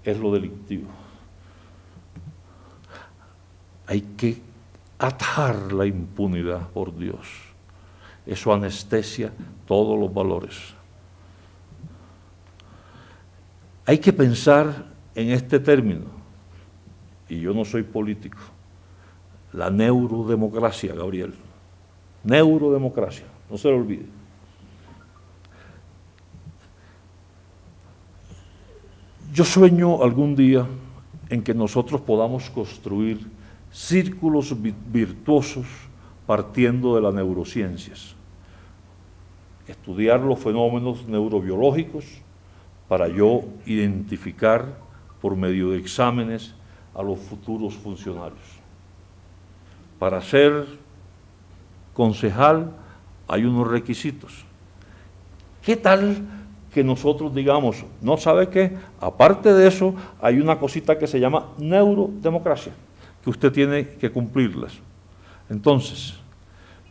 es lo delictivo. Hay que atajar la impunidad, por Dios. Eso anestesia todos los valores. Hay que pensar en este término, y yo no soy político, la neurodemocracia, Gabriel. Neurodemocracia, no se lo olvide. Yo sueño algún día en que nosotros podamos construir círculos virtuosos partiendo de las neurociencias. Estudiar los fenómenos neurobiológicos para yo identificar por medio de exámenes a los futuros funcionarios. Para ser concejal hay unos requisitos. ¿Qué tal que nosotros digamos, no sabe qué? Aparte de eso, hay una cosita que se llama neurodemocracia, que usted tiene que cumplirlas. Entonces,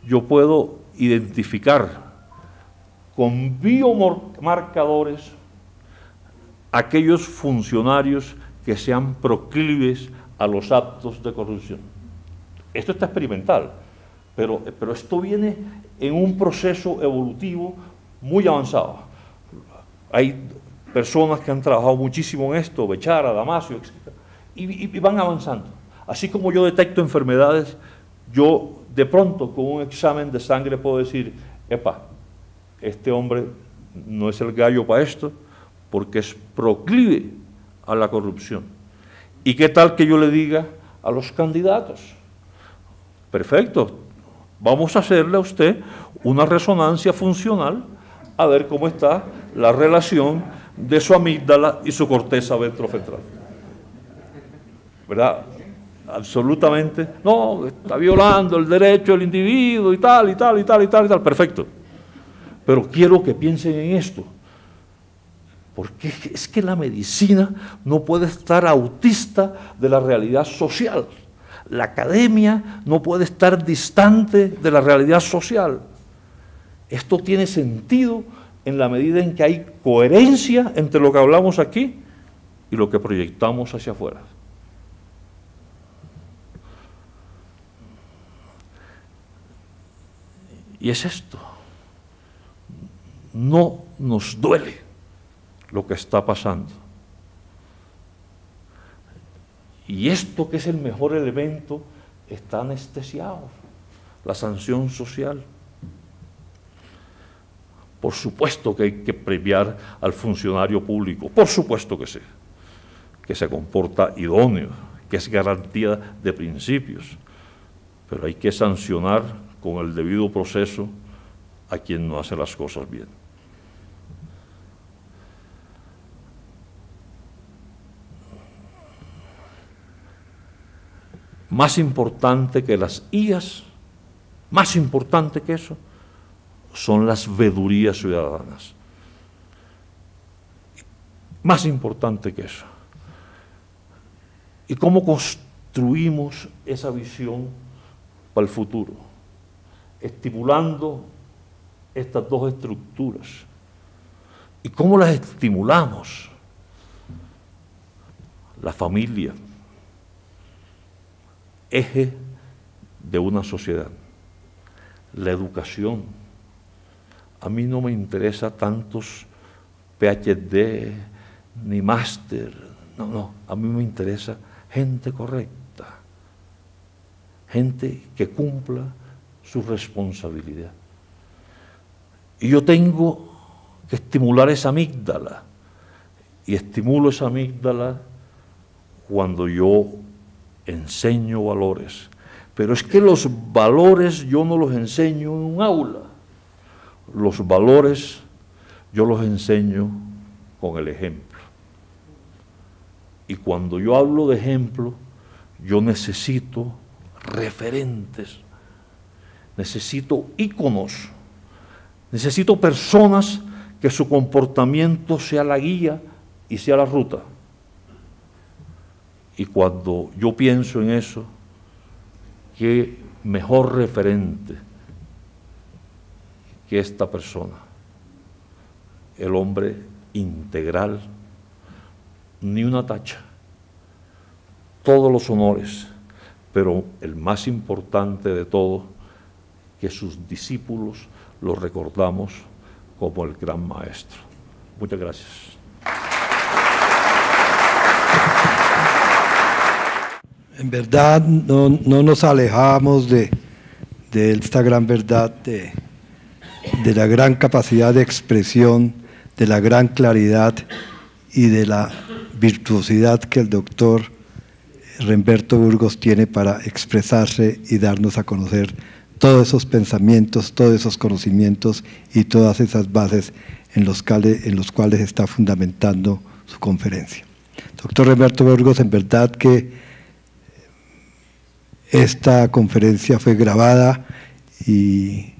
yo puedo identificar con biomarcadores aquellos funcionarios que sean proclives a los actos de corrupción. Esto está experimental, pero esto viene en un proceso evolutivo muy avanzado. Hay personas que han trabajado muchísimo en esto, Bechara, Damasio, etc. Y van avanzando. Así como yo detecto enfermedades, yo de pronto con un examen de sangre puedo decir, epa, este hombre no es el gallo para esto, porque es proclive a la corrupción. ¿Y qué tal que yo le diga a los candidatos? Perfecto, vamos a hacerle a usted una resonancia funcional a ver cómo está la relación de su amígdala y su corteza ventrofrontal. ¿Verdad? Absolutamente, no, está violando el derecho del individuo y tal, y tal, y tal, y tal, y tal, perfecto. Pero quiero que piensen en esto, porque es que la medicina no puede estar autista de la realidad social. La academia no puede estar distante de la realidad social. Esto tiene sentido en la medida en que hay coherencia entre lo que hablamos aquí y lo que proyectamos hacia afuera. Y es esto. No nos duele lo que está pasando. Y esto, que es el mejor elemento, está anestesiado, la sanción social. Por supuesto que hay que premiar al funcionario público, por supuesto que sí, que se comporta idóneo, que es garantía de principios, pero hay que sancionar con el debido proceso a quien no hace las cosas bien. Más importante que las IAS, más importante que eso, son las vedurías ciudadanas. Más importante que eso. ¿Y cómo construimos esa visión para el futuro? Estimulando estas dos estructuras. ¿Y cómo las estimulamos? La familia, eje de una sociedad. La educación. A mí no me interesa tantos PhD ni máster, no, a mí me interesa gente correcta, gente que cumpla su responsabilidad. Y yo tengo que estimular esa amígdala, y estimulo esa amígdala cuando yo enseño valores. Pero es que los valores yo no los enseño en un aula. Los valores yo los enseño con el ejemplo. Y cuando yo hablo de ejemplo, yo necesito referentes, necesito íconos, necesito personas que su comportamiento sea la guía y sea la ruta. Y cuando yo pienso en eso, qué mejor referente que esta persona, el hombre integral, ni una tacha, todos los honores, pero el más importante de todo, que sus discípulos lo recordamos como el gran maestro. Muchas gracias. En verdad no nos alejamos de esta gran verdad, de la gran capacidad de expresión, de la gran claridad y de la virtuosidad que el doctor Remberto Burgos tiene para expresarse y darnos a conocer todos esos pensamientos, todos esos conocimientos y todas esas bases en los cuales está fundamentando su conferencia. Doctor Remberto Burgos, en verdad que esta conferencia fue grabada y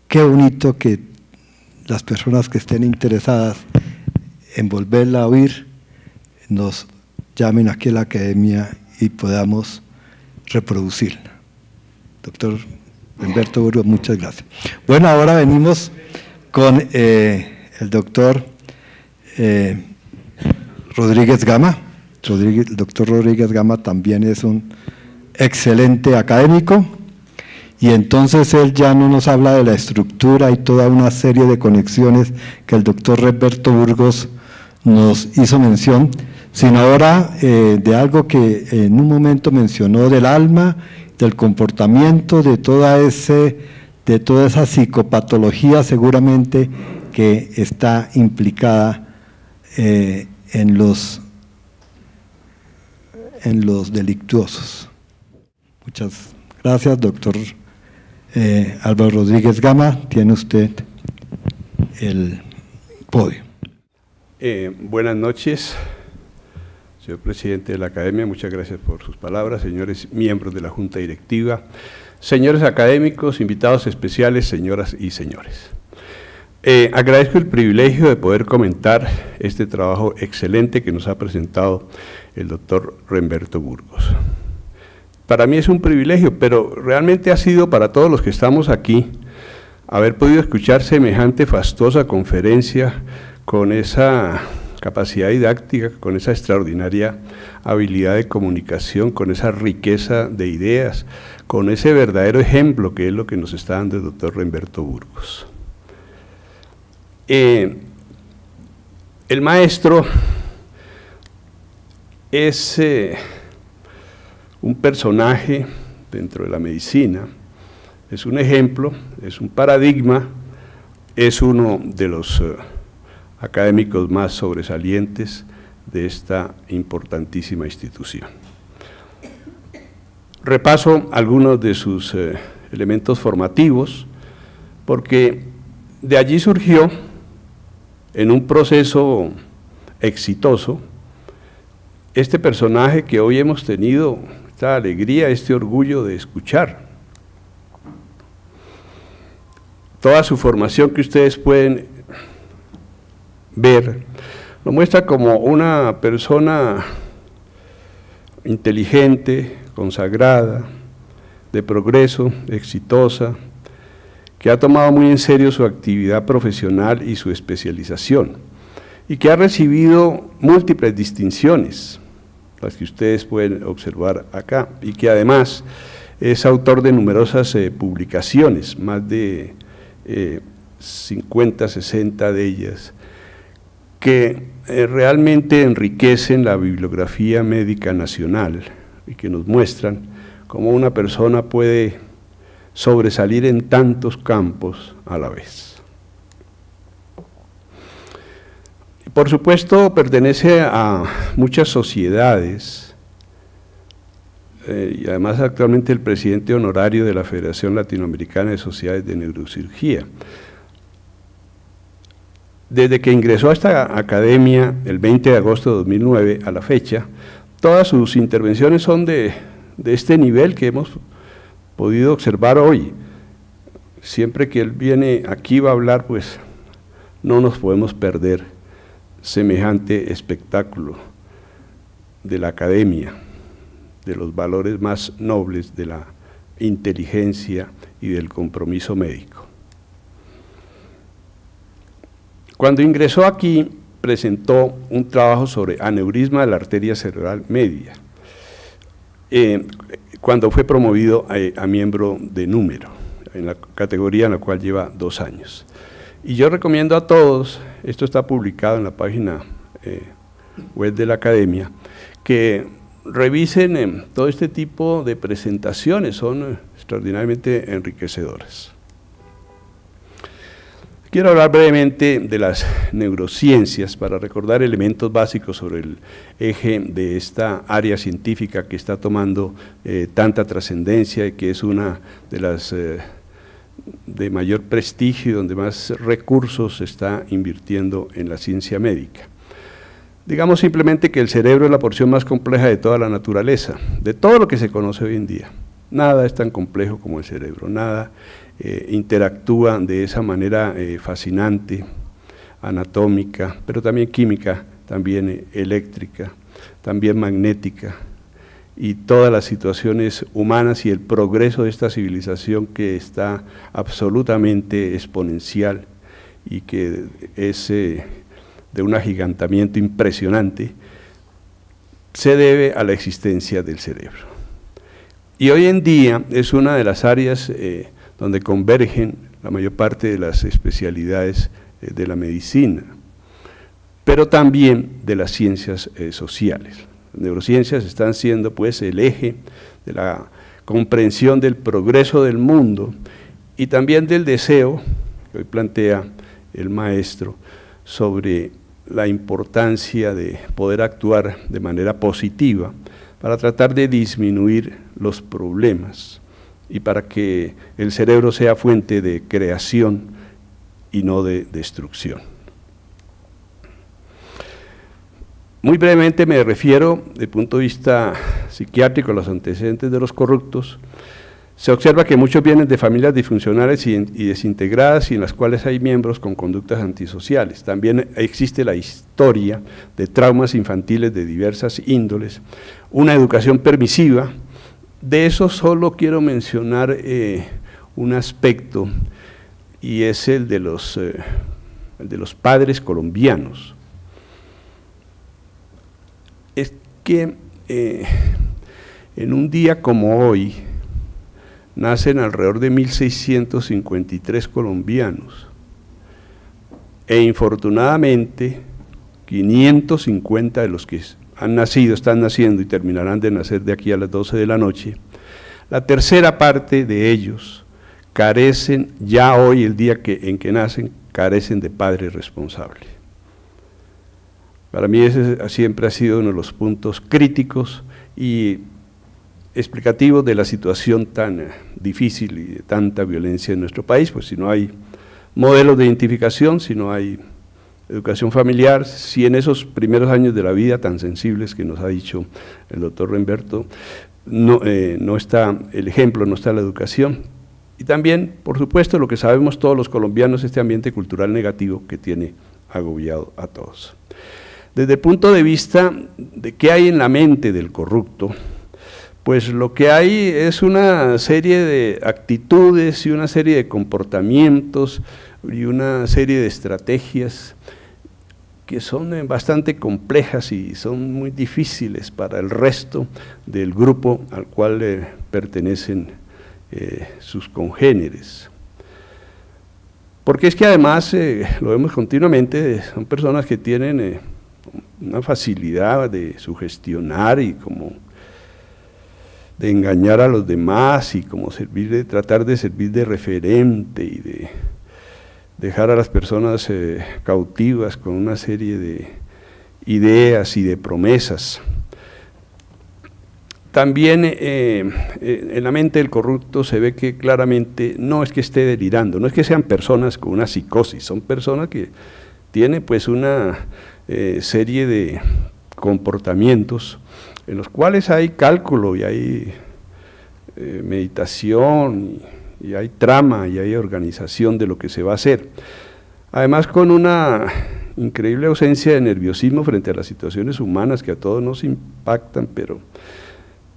qué bonito que las personas que estén interesadas en volverla a oír nos llamen aquí a la academia y podamos reproducirla. Doctor Remberto Burgos, muchas gracias. Bueno, ahora venimos con el doctor Rodríguez Gama. El doctor Rodríguez Gama también es un excelente académico, y entonces él ya no nos habla de la estructura y toda una serie de conexiones que el doctor Remberto Burgos nos hizo mención, sino ahora de algo que en un momento mencionó del alma, del comportamiento, de toda esa psicopatología seguramente que está implicada en los delictuosos. Muchas gracias, doctor Álvaro Rodríguez Gama. Tiene usted el podio. Buenas noches, señor presidente de la Academia, muchas gracias por sus palabras, señores miembros de la Junta Directiva, señores académicos, invitados especiales, señoras y señores. Agradezco el privilegio de poder comentar este trabajo excelente que nos ha presentado el doctor Remberto Burgos. Para mí es un privilegio, pero realmente ha sido para todos los que estamos aquí haber podido escuchar semejante fastuosa conferencia con esa capacidad didáctica, con esa extraordinaria habilidad de comunicación, con esa riqueza de ideas, con ese verdadero ejemplo que es lo que nos está dando el doctor Remberto Burgos. El maestro es un personaje dentro de la medicina, es un ejemplo, es un paradigma, es uno de los académicos más sobresalientes de esta importantísima institución. Repaso algunos de sus elementos formativos, porque de allí surgió, en un proceso exitoso, este personaje que hoy hemos tenido esta alegría, este orgullo de escuchar. Toda su formación que ustedes pueden ver, lo muestra como una persona inteligente, consagrada, de progreso, exitosa, que ha tomado muy en serio su actividad profesional y su especialización, y que ha recibido múltiples distinciones, las que ustedes pueden observar acá, y que además es autor de numerosas publicaciones, más de 50, 60 de ellas, que realmente enriquecen la bibliografía médica nacional y que nos muestran cómo una persona puede sobresalir en tantos campos a la vez. Por supuesto, pertenece a muchas sociedades y además actualmente el presidente honorario de la Federación Latinoamericana de Sociedades de Neurocirugía. Desde que ingresó a esta academia el 20 de agosto de 2009 a la fecha, todas sus intervenciones son de este nivel que hemos podido observar hoy. Siempre que él viene aquí va a hablar, pues no nos podemos perder semejante espectáculo de la academia, de los valores más nobles de la inteligencia y del compromiso médico. Cuando ingresó aquí, presentó un trabajo sobre aneurisma de la arteria cerebral media, cuando fue promovido a miembro de número, en la categoría en la cual lleva 2 años. Y yo recomiendo a todos, esto está publicado en la página web de la academia, que revisen todo este tipo de presentaciones, son extraordinariamente enriquecedoras. Quiero hablar brevemente de las neurociencias para recordar elementos básicos sobre el eje de esta área científica que está tomando tanta trascendencia y que es una de las de mayor prestigio y donde más recursos se está invirtiendo en la ciencia médica. Digamos simplemente que el cerebro es la porción más compleja de toda la naturaleza, de todo lo que se conoce hoy en día. Nada es tan complejo como el cerebro, nada interactúa de esa manera fascinante, anatómica, pero también química, también eléctrica, también magnética, y todas las situaciones humanas y el progreso de esta civilización que está absolutamente exponencial y que es de un agigantamiento impresionante, se debe a la existencia del cerebro. Y hoy en día es una de las áreas donde convergen la mayor parte de las especialidades de la medicina, pero también de las ciencias sociales. Las neurociencias están siendo pues el eje de la comprensión del progreso del mundo y también del deseo que hoy plantea el maestro sobre la importancia de poder actuar de manera positiva para tratar de disminuir los problemas y para que el cerebro sea fuente de creación y no de destrucción. Muy brevemente me refiero, desde el punto de vista psiquiátrico, a los antecedentes de los corruptos. Se observa que muchos vienen de familias disfuncionales y desintegradas y en las cuales hay miembros con conductas antisociales. También existe la historia de traumas infantiles de diversas índoles, una educación permisiva. De eso solo quiero mencionar un aspecto, y es el de los padres colombianos. Es que en un día como hoy nacen alrededor de 1.653 colombianos e infortunadamente 550 de los que han nacido, están naciendo y terminarán de nacer de aquí a las 12 de la noche, la tercera parte de ellos carecen, ya hoy, el día en que nacen, carecen de padre responsable. Para mí ese siempre ha sido uno de los puntos críticos y explicativos de la situación tan difícil y de tanta violencia en nuestro país, pues si no hay modelos de identificación, si no hay educación familiar, si en esos primeros años de la vida tan sensibles que nos ha dicho el doctor Remberto, no está el ejemplo, no está la educación. Y también, por supuesto, lo que sabemos todos los colombianos, este ambiente cultural negativo que tiene agobiado a todos. Desde el punto de vista de qué hay en la mente del corrupto, pues lo que hay es una serie de actitudes y una serie de comportamientos y una serie de estrategias que son bastante complejas y son muy difíciles para el resto del grupo al cual pertenecen sus congéneres. Porque es que además, lo vemos continuamente, son personas que tienen una facilidad de sugestionar y como de engañar a los demás y como tratar de servir de referente y de dejar a las personas cautivas con una serie de ideas y de promesas. También en la mente del corrupto se ve que claramente no es que esté delirando, no es que sean personas con una psicosis, son personas que tienen pues una serie de comportamientos en los cuales hay cálculo y hay meditación y hay trama y hay organización de lo que se va a hacer. Además con una increíble ausencia de nerviosismo frente a las situaciones humanas que a todos nos impactan, pero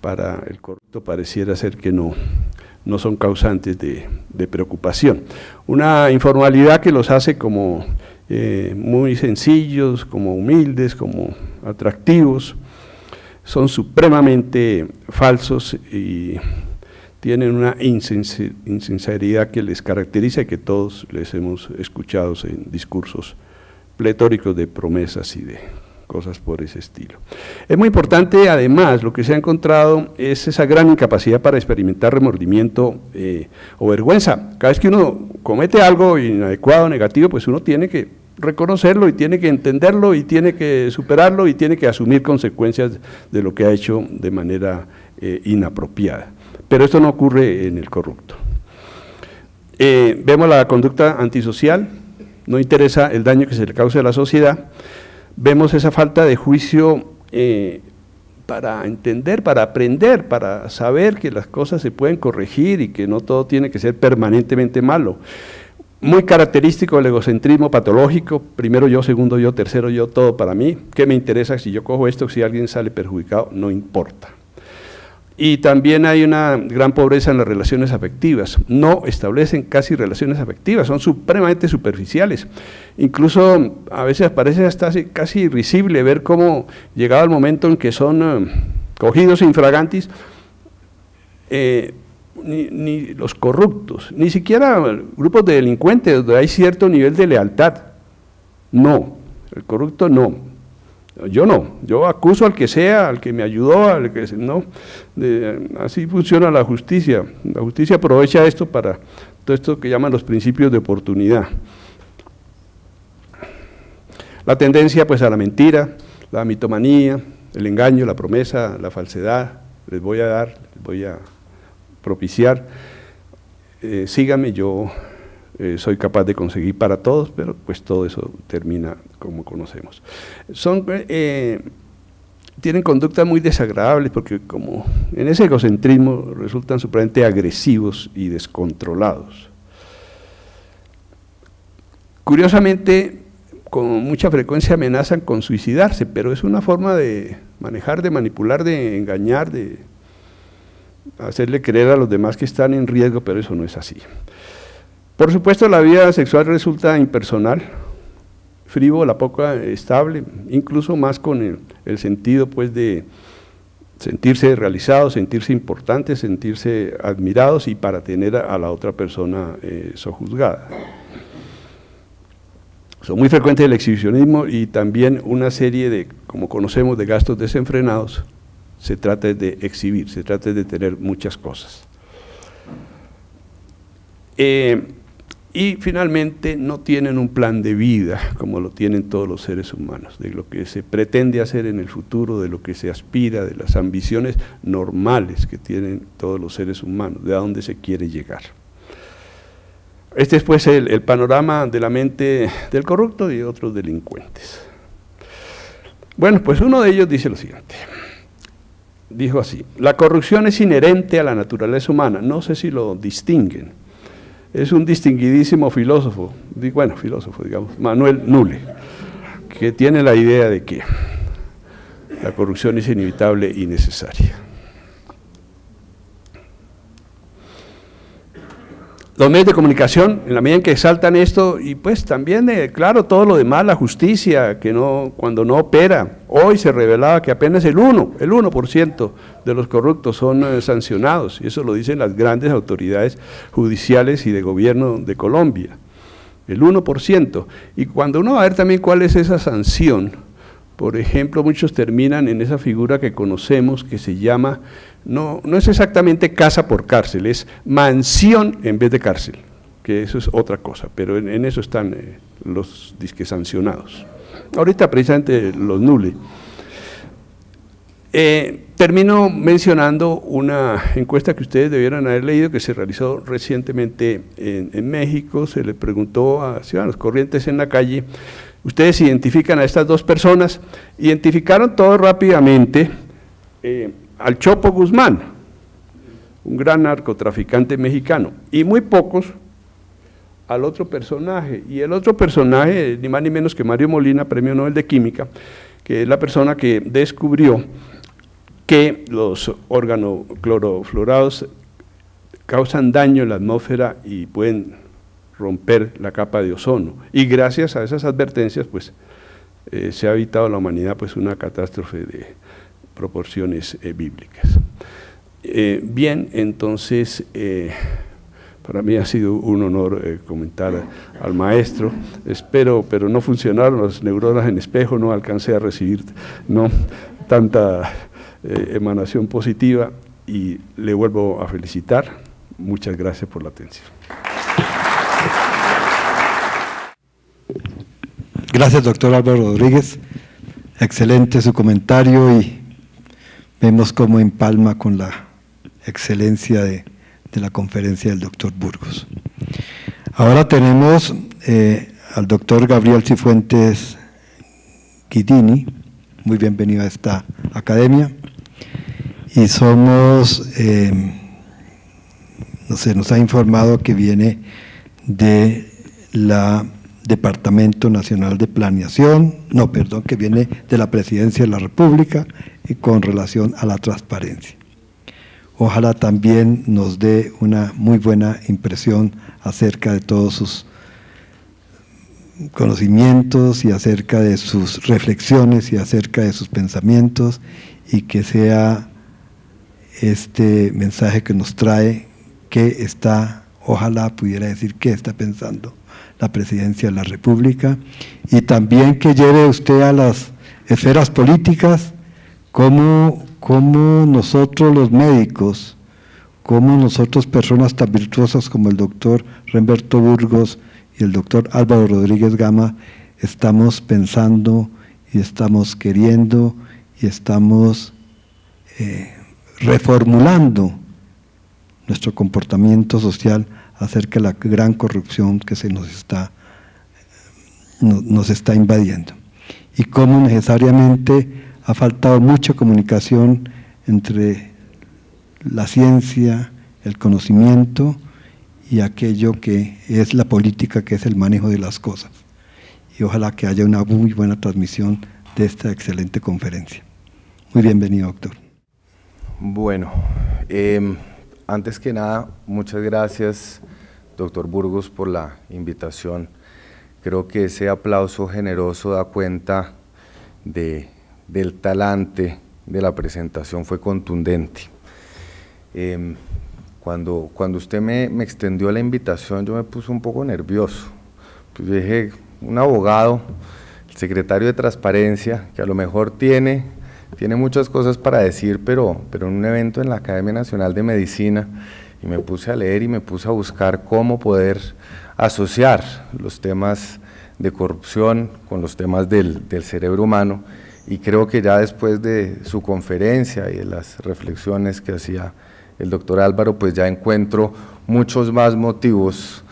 para el corrupto pareciera ser que no son causantes de preocupación. Una informalidad que los hace como muy sencillos, como humildes, como atractivos, son supremamente falsos y tienen una insinceridad que les caracteriza y que todos les hemos escuchado en discursos pletóricos de promesas y de cosas por ese estilo. Es muy importante, además, lo que se ha encontrado es esa gran incapacidad para experimentar remordimiento o vergüenza. Cada vez que uno comete algo inadecuado, negativo, pues uno tiene que reconocerlo y tiene que entenderlo y tiene que superarlo y tiene que asumir consecuencias de lo que ha hecho de manera inapropiada. Pero esto no ocurre en el corrupto. Vemos la conducta antisocial, no interesa el daño que se le cause a la sociedad. Vemos esa falta de juicio para entender, para aprender, para saber que las cosas se pueden corregir y que no todo tiene que ser permanentemente malo. Muy característico del egocentrismo patológico, primero yo, segundo yo, tercero yo, todo para mí. ¿Qué me interesa si yo cojo esto, si alguien sale perjudicado? No importa. Y también hay una gran pobreza en las relaciones afectivas, no establecen casi relaciones afectivas, son supremamente superficiales. Incluso a veces parece hasta casi risible ver cómo llegado el momento en que son cogidos infragantis, ni los corruptos, ni siquiera grupos de delincuentes donde hay cierto nivel de lealtad, no, el corrupto no. Yo acuso al que sea, al que me ayudó, al que no, así funciona la justicia aprovecha esto para todo esto que llaman los principios de oportunidad. La tendencia pues a la mentira, la mitomanía, el engaño, la promesa, la falsedad, les voy a dar, les voy a propiciar, síganme, yo soy capaz de conseguir para todos, pero pues todo eso termina como conocemos. Tienen conductas muy desagradables porque como en ese egocentrismo resultan supremamente agresivos y descontrolados. Curiosamente, con mucha frecuencia amenazan con suicidarse, pero es una forma de manejar, de manipular, de engañar, de hacerle creer a los demás que están en riesgo, pero eso no es así. Por supuesto, la vida sexual resulta impersonal, frívola, poco estable, incluso más con el sentido pues de sentirse realizados, sentirse importantes, sentirse admirados y para tener a la otra persona sojuzgada. Son muy frecuentes el exhibicionismo y también una serie de, como conocemos, de gastos desenfrenados. Se trata de exhibir, se trata de tener muchas cosas. Y finalmente no tienen un plan de vida como lo tienen todos los seres humanos, de lo que se pretende hacer en el futuro, de lo que se aspira, de las ambiciones normales que tienen todos los seres humanos, de a dónde se quiere llegar. Este es pues el panorama de la mente del corrupto y de otros delincuentes. Bueno, pues uno de ellos dice lo siguiente. Dijo así: la corrupción es inherente a la naturaleza humana. No sé si lo distinguen. Es un distinguidísimo filósofo, digamos, Manuel Nulle, que tiene la idea de que la corrupción es inevitable y necesaria. Los medios de comunicación, en la medida en que exaltan esto, y pues también, claro, todo lo demás, la justicia, que cuando no opera, hoy se revelaba que apenas el 1% de los corruptos son sancionados, y eso lo dicen las grandes autoridades judiciales y de gobierno de Colombia, el 1%, y cuando uno va a ver también cuál es esa sanción, por ejemplo, muchos terminan en esa figura que conocemos que se llama, no es exactamente casa por cárcel, es mansión en vez de cárcel, que eso es otra cosa, pero en eso están los disque sancionados. Ahorita precisamente los Nulle. Termino mencionando una encuesta que ustedes debieran haber leído, que se realizó recientemente en México. Se le preguntó a ciudadanos corrientes en la calle: ustedes identifican a estas dos personas. Identificaron todos rápidamente al Chopo Guzmán, un gran narcotraficante mexicano, y muy pocos al otro personaje, y el otro personaje, ni más ni menos que Mario Molina, Premio Nobel de Química, que es la persona que descubrió que los organoclorofluorados causan daño en la atmósfera y pueden romper la capa de ozono, y gracias a esas advertencias pues se ha evitado a la humanidad pues una catástrofe de proporciones bíblicas. Bien, entonces para mí ha sido un honor comentar al maestro. Espero, pero no funcionaron las neuronas en espejo, no alcancé a recibir tanta emanación positiva, y le vuelvo a felicitar. Muchas gracias por la atención. Gracias, doctor Álvaro Rodríguez. Excelente su comentario, y vemos cómo empalma con la excelencia de la conferencia del doctor Burgos. Ahora tenemos al doctor Gabriel Cifuentes Guidini. Muy bienvenido a esta academia. Y somos, nos ha informado que viene de la Departamento Nacional de Planeación, que viene de la Presidencia de la República, y con relación a la transparencia. Ojalá también nos dé una muy buena impresión acerca de todos sus conocimientos y acerca de sus reflexiones y acerca de sus pensamientos, y que sea este mensaje que nos trae, ojalá pudiera decir qué está pensando la Presidencia de la República, y también que lleve usted a las esferas políticas cómo nosotros los médicos, cómo nosotros personas tan virtuosas como el doctor Remberto Burgos y el doctor Álvaro Rodríguez Gama estamos pensando y estamos queriendo y estamos reformulando nuestro comportamiento social acerca de la gran corrupción que nos está invadiendo, y cómo necesariamente ha faltado mucha comunicación entre la ciencia, el conocimiento y aquello que es la política, que es el manejo de las cosas. Y ojalá que haya una muy buena transmisión de esta excelente conferencia. Muy bienvenido, doctor. Bueno, antes que nada, muchas gracias, doctor Burgos, por la invitación. Creo que ese aplauso generoso da cuenta del talante de la presentación, fue contundente. Cuando usted me extendió la invitación, yo me puse un poco nervioso. Pues dije, un abogado, el secretario de Transparencia, que a lo mejor tiene muchas cosas para decir, pero en un evento en la Academia Nacional de Medicina, y me puse a leer y me puse a buscar cómo poder asociar los temas de corrupción con los temas del cerebro humano, y creo que ya después de su conferencia y de las reflexiones que hacía el doctor Álvaro, pues ya encuentro muchos más motivos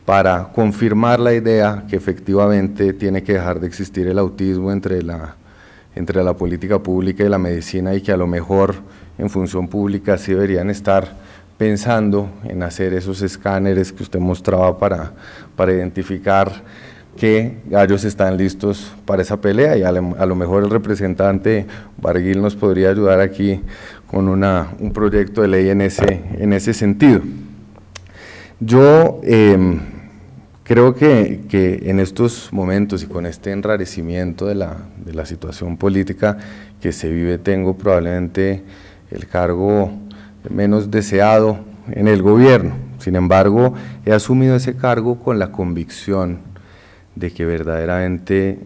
para confirmar la idea que efectivamente tiene que dejar de existir el autismo entre la política pública y la medicina, y que a lo mejor en función pública sí deberían estar pensando en hacer esos escáneres que usted mostraba para identificar qué gallos están listos para esa pelea, y a lo mejor el representante Barguil nos podría ayudar aquí con un proyecto de ley en ese sentido. Yo creo que en estos momentos y con este enrarecimiento de la situación política que se vive, tengo probablemente el cargo menos deseado en el gobierno. Sin embargo, he asumido ese cargo con la convicción de que verdaderamente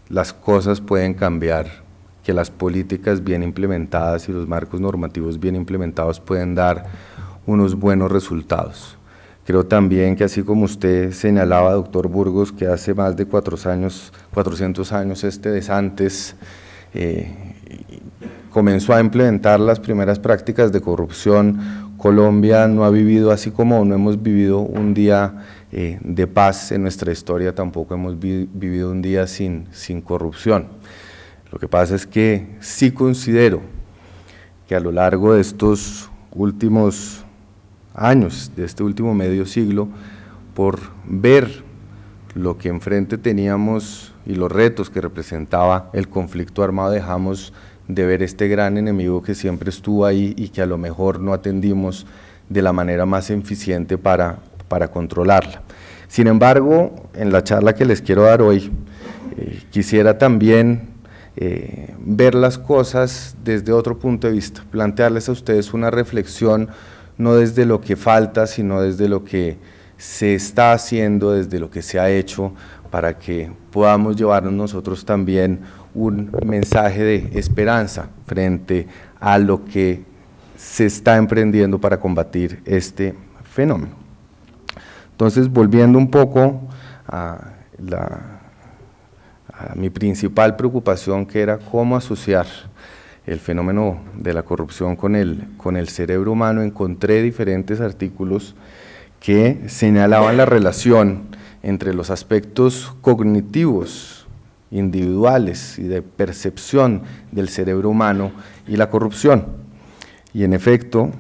las cosas pueden cambiar, que las políticas bien implementadas y los marcos normativos bien implementados pueden dar unos buenos resultados. Creo también que, así como usted señalaba, doctor Burgos, que hace más de 400 años este Desantes comenzó a implementar las primeras prácticas de corrupción, Colombia no ha vivido, así como no hemos vivido un día de paz en nuestra historia, tampoco hemos vivido un día sin corrupción. Lo que pasa es que sí considero que a lo largo de estos últimos años, de este último medio siglo, por ver lo que enfrente teníamos y los retos que representaba el conflicto armado, dejamos de ver este gran enemigo que siempre estuvo ahí y que a lo mejor no atendimos de la manera más eficiente para controlarla. Sin embargo, en la charla que les quiero dar hoy, quisiera también ver las cosas desde otro punto de vista, plantearles a ustedes una reflexión no desde lo que falta, sino desde lo que se está haciendo, desde lo que se ha hecho, para que podamos llevarnos nosotros también un mensaje de esperanza frente a lo que se está emprendiendo para combatir este fenómeno. Entonces, volviendo un poco a mi principal preocupación, que era cómo asociar el fenómeno de la corrupción con el cerebro humano, encontré diferentes artículos que señalaban la relación entre los aspectos cognitivos, individuales y de percepción del cerebro humano y la corrupción. Y en efecto,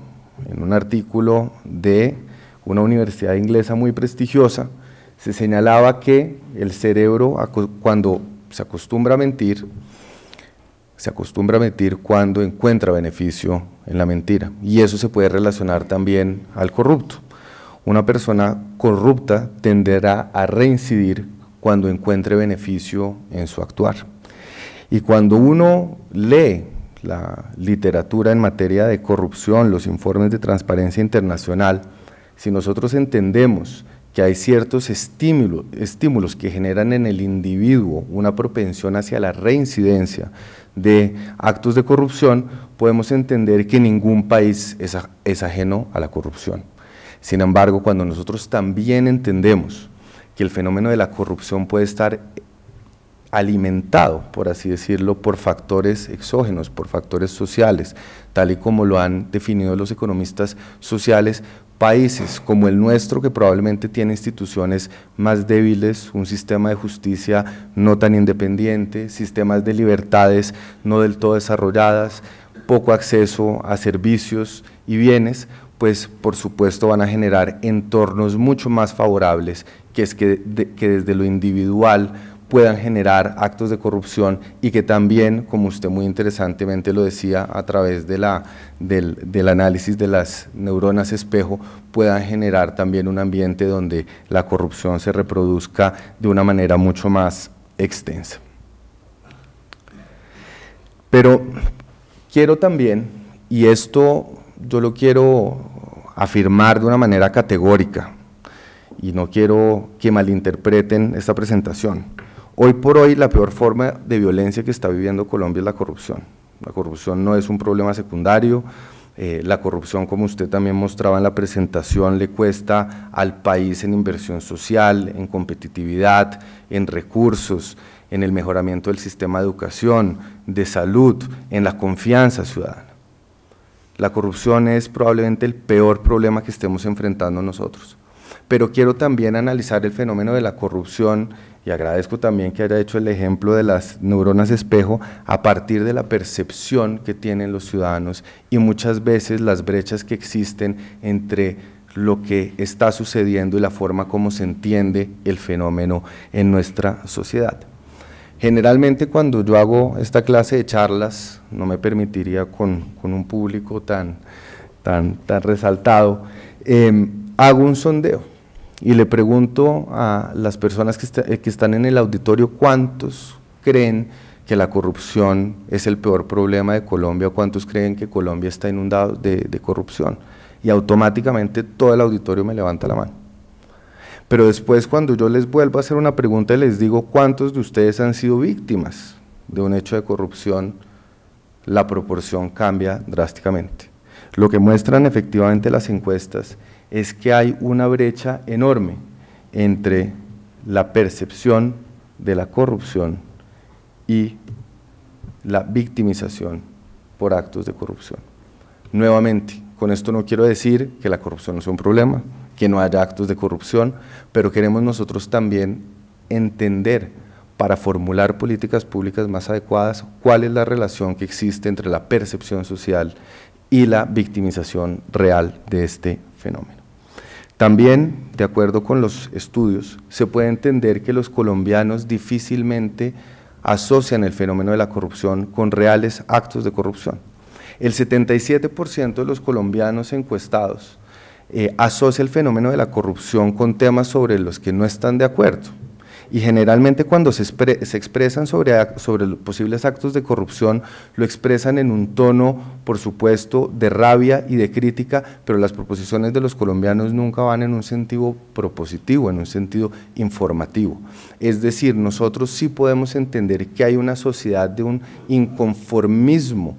en un artículo de una universidad inglesa muy prestigiosa, se señalaba que el cerebro, cuando se acostumbra a mentir cuando encuentra beneficio en la mentira, y eso se puede relacionar también al corrupto. Una persona corrupta tenderá a reincidir cuando encuentre beneficio en su actuar. Y cuando uno lee la literatura en materia de corrupción, los informes de Transparencia Internacional, si nosotros entendemos que hay ciertos estímulos que generan en el individuo una propensión hacia la reincidencia de actos de corrupción, podemos entender que ningún país es ajeno a la corrupción. Sin embargo, cuando nosotros también entendemos que el fenómeno de la corrupción puede estar alimentado, por así decirlo, por factores exógenos, por factores sociales, tal y como lo han definido los economistas sociales, países como el nuestro, que probablemente tiene instituciones más débiles, un sistema de justicia no tan independiente, sistemas de libertades no del todo desarrolladas, poco acceso a servicios y bienes, pues por supuesto van a generar entornos mucho más favorables, que desde lo individual puedan generar actos de corrupción y que también, como usted muy interesantemente lo decía, a través de del análisis de las neuronas espejo, puedan generar también un ambiente donde la corrupción se reproduzca de una manera mucho más extensa. Pero quiero también, y esto yo lo quiero afirmar de una manera categórica, y no quiero que malinterpreten esta presentación. Hoy por hoy la peor forma de violencia que está viviendo Colombia es la corrupción. La corrupción no es un problema secundario, la corrupción, como usted también mostraba en la presentación, le cuesta al país en inversión social, en competitividad, en recursos, en el mejoramiento del sistema de educación, de salud, en la confianza ciudadana. La corrupción es probablemente el peor problema que estemos enfrentando nosotros. Pero quiero también analizar el fenómeno de la corrupción, y agradezco también que haya hecho el ejemplo de las neuronas espejo, a partir de la percepción que tienen los ciudadanos y muchas veces las brechas que existen entre lo que está sucediendo y la forma como se entiende el fenómeno en nuestra sociedad. Generalmente cuando yo hago esta clase de charlas, no me permitiría con un público tan resaltado, hago un sondeo y le pregunto a las personas que están en el auditorio cuántos creen que la corrupción es el peor problema de Colombia o cuántos creen que Colombia está inundado de corrupción, y automáticamente todo el auditorio me levanta la mano. Pero después, cuando yo les vuelvo a hacer una pregunta y les digo cuántos de ustedes han sido víctimas de un hecho de corrupción, la proporción cambia drásticamente. Lo que muestran efectivamente las encuestas es que hay una brecha enorme entre la percepción de la corrupción y la victimización por actos de corrupción. Nuevamente, con esto no quiero decir que la corrupción no sea un problema, que no haya actos de corrupción, pero queremos nosotros también entender, para formular políticas públicas más adecuadas, cuál es la relación que existe entre la percepción social y la victimización real de este fenómeno. También, de acuerdo con los estudios, se puede entender que los colombianos difícilmente asocian el fenómeno de la corrupción con reales actos de corrupción. El 77% de los colombianos encuestados asocia el fenómeno de la corrupción con temas sobre los que no están de acuerdo, y generalmente cuando se expresan sobre los posibles actos de corrupción, lo expresan en un tono, por supuesto, de rabia y de crítica, pero las proposiciones de los colombianos nunca van en un sentido propositivo, en un sentido informativo. Es decir, nosotros sí podemos entender que hay una sociedad de un inconformismo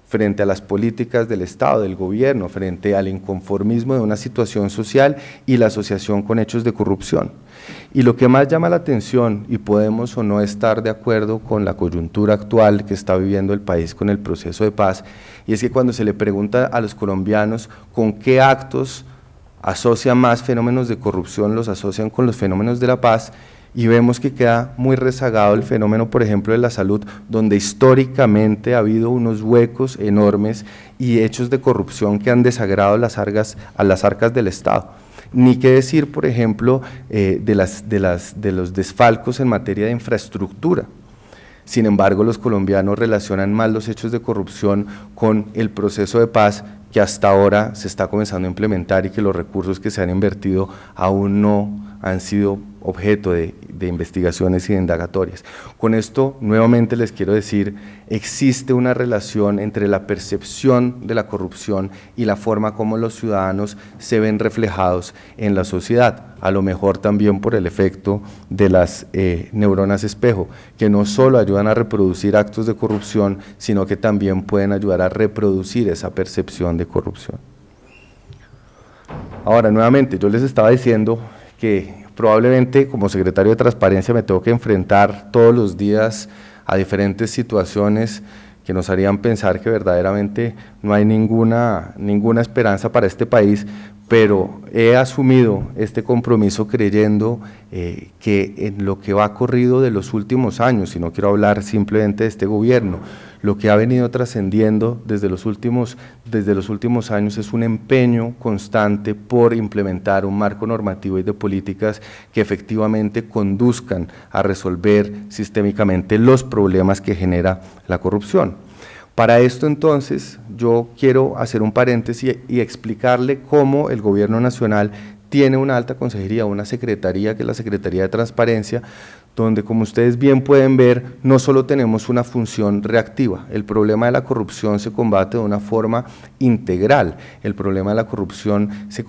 frente a las políticas del Estado, del gobierno, frente al inconformismo de una situación social y la asociación con hechos de corrupción. Y lo que más llama la atención, y podemos o no estar de acuerdo con la coyuntura actual que está viviendo el país con el proceso de paz, y es que cuando se le pregunta a los colombianos con qué actos asocian más fenómenos de corrupción, los asocian con los fenómenos de la paz, y vemos que queda muy rezagado el fenómeno, por ejemplo, de la salud, donde históricamente ha habido unos huecos enormes y hechos de corrupción que han desagrado a las arcas del Estado. Ni qué decir, por ejemplo, de los desfalcos en materia de infraestructura. Sin embargo, los colombianos relacionan más los hechos de corrupción con el proceso de paz que hasta ahora se está comenzando a implementar y que los recursos que se han invertido aún no han sido objeto de investigaciones y de indagatorias. Con esto, nuevamente les quiero decir, existe una relación entre la percepción de la corrupción y la forma como los ciudadanos se ven reflejados en la sociedad, a lo mejor también por el efecto de las neuronas espejo, que no solo ayudan a reproducir actos de corrupción, sino que también pueden ayudar a reproducir esa percepción de corrupción. Ahora, nuevamente, yo les estaba diciendo que probablemente como secretario de Transparencia me tengo que enfrentar todos los días a diferentes situaciones que nos harían pensar que verdaderamente no hay ninguna esperanza para este país, pero he asumido este compromiso creyendo que en lo que va corrido de los últimos años, y no quiero hablar simplemente de este gobierno, lo que ha venido trascendiendo desde los últimos años es un empeño constante por implementar un marco normativo y de políticas que efectivamente conduzcan a resolver sistémicamente los problemas que genera la corrupción. Para esto entonces yo quiero hacer un paréntesis y explicarle cómo el Gobierno Nacional tiene una alta consejería, una secretaría que es la Secretaría de Transparencia, donde como ustedes bien pueden ver, no solo tenemos una función reactiva, el problema de la corrupción se combate de una forma integral, el problema de la corrupción se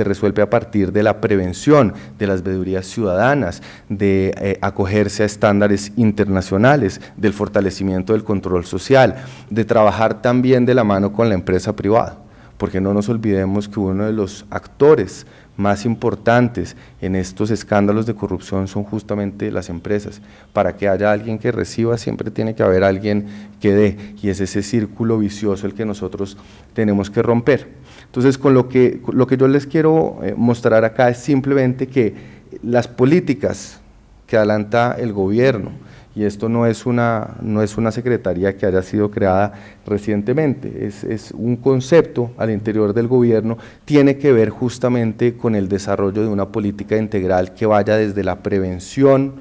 resuelve a partir de la prevención, de las veedurías ciudadanas, de acogerse a estándares internacionales, del fortalecimiento del control social, de trabajar también de la mano con la empresa privada, porque no nos olvidemos que uno de los actores más importantes en estos escándalos de corrupción son justamente las empresas. Para que haya alguien que reciba, siempre tiene que haber alguien que dé, y es ese círculo vicioso el que nosotros tenemos que romper. Entonces, con lo que yo les quiero mostrar acá es simplemente que las políticas que adelanta el gobierno, y esto no es una secretaría que haya sido creada recientemente, es un concepto al interior del gobierno, tiene que ver justamente con el desarrollo de una política integral que vaya desde la prevención,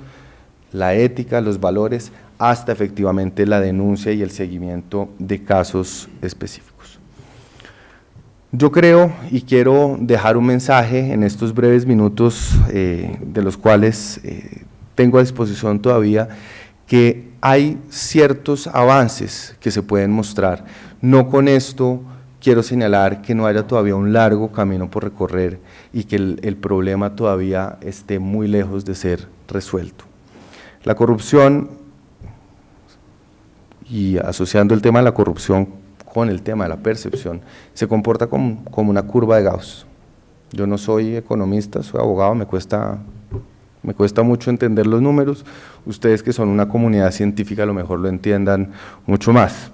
la ética, los valores, hasta efectivamente la denuncia y el seguimiento de casos específicos. Yo creo y quiero dejar un mensaje en estos breves minutos de los cuales tengo a disposición todavía, que hay ciertos avances que se pueden mostrar. No con esto quiero señalar que no haya todavía un largo camino por recorrer y que el problema todavía esté muy lejos de ser resuelto. La corrupción, y asociando el tema de la corrupción con el tema de la percepción, se comporta como una curva de Gauss. Yo no soy economista, soy abogado, me cuesta mucho entender los números, ustedes que son una comunidad científica a lo mejor lo entiendan mucho más.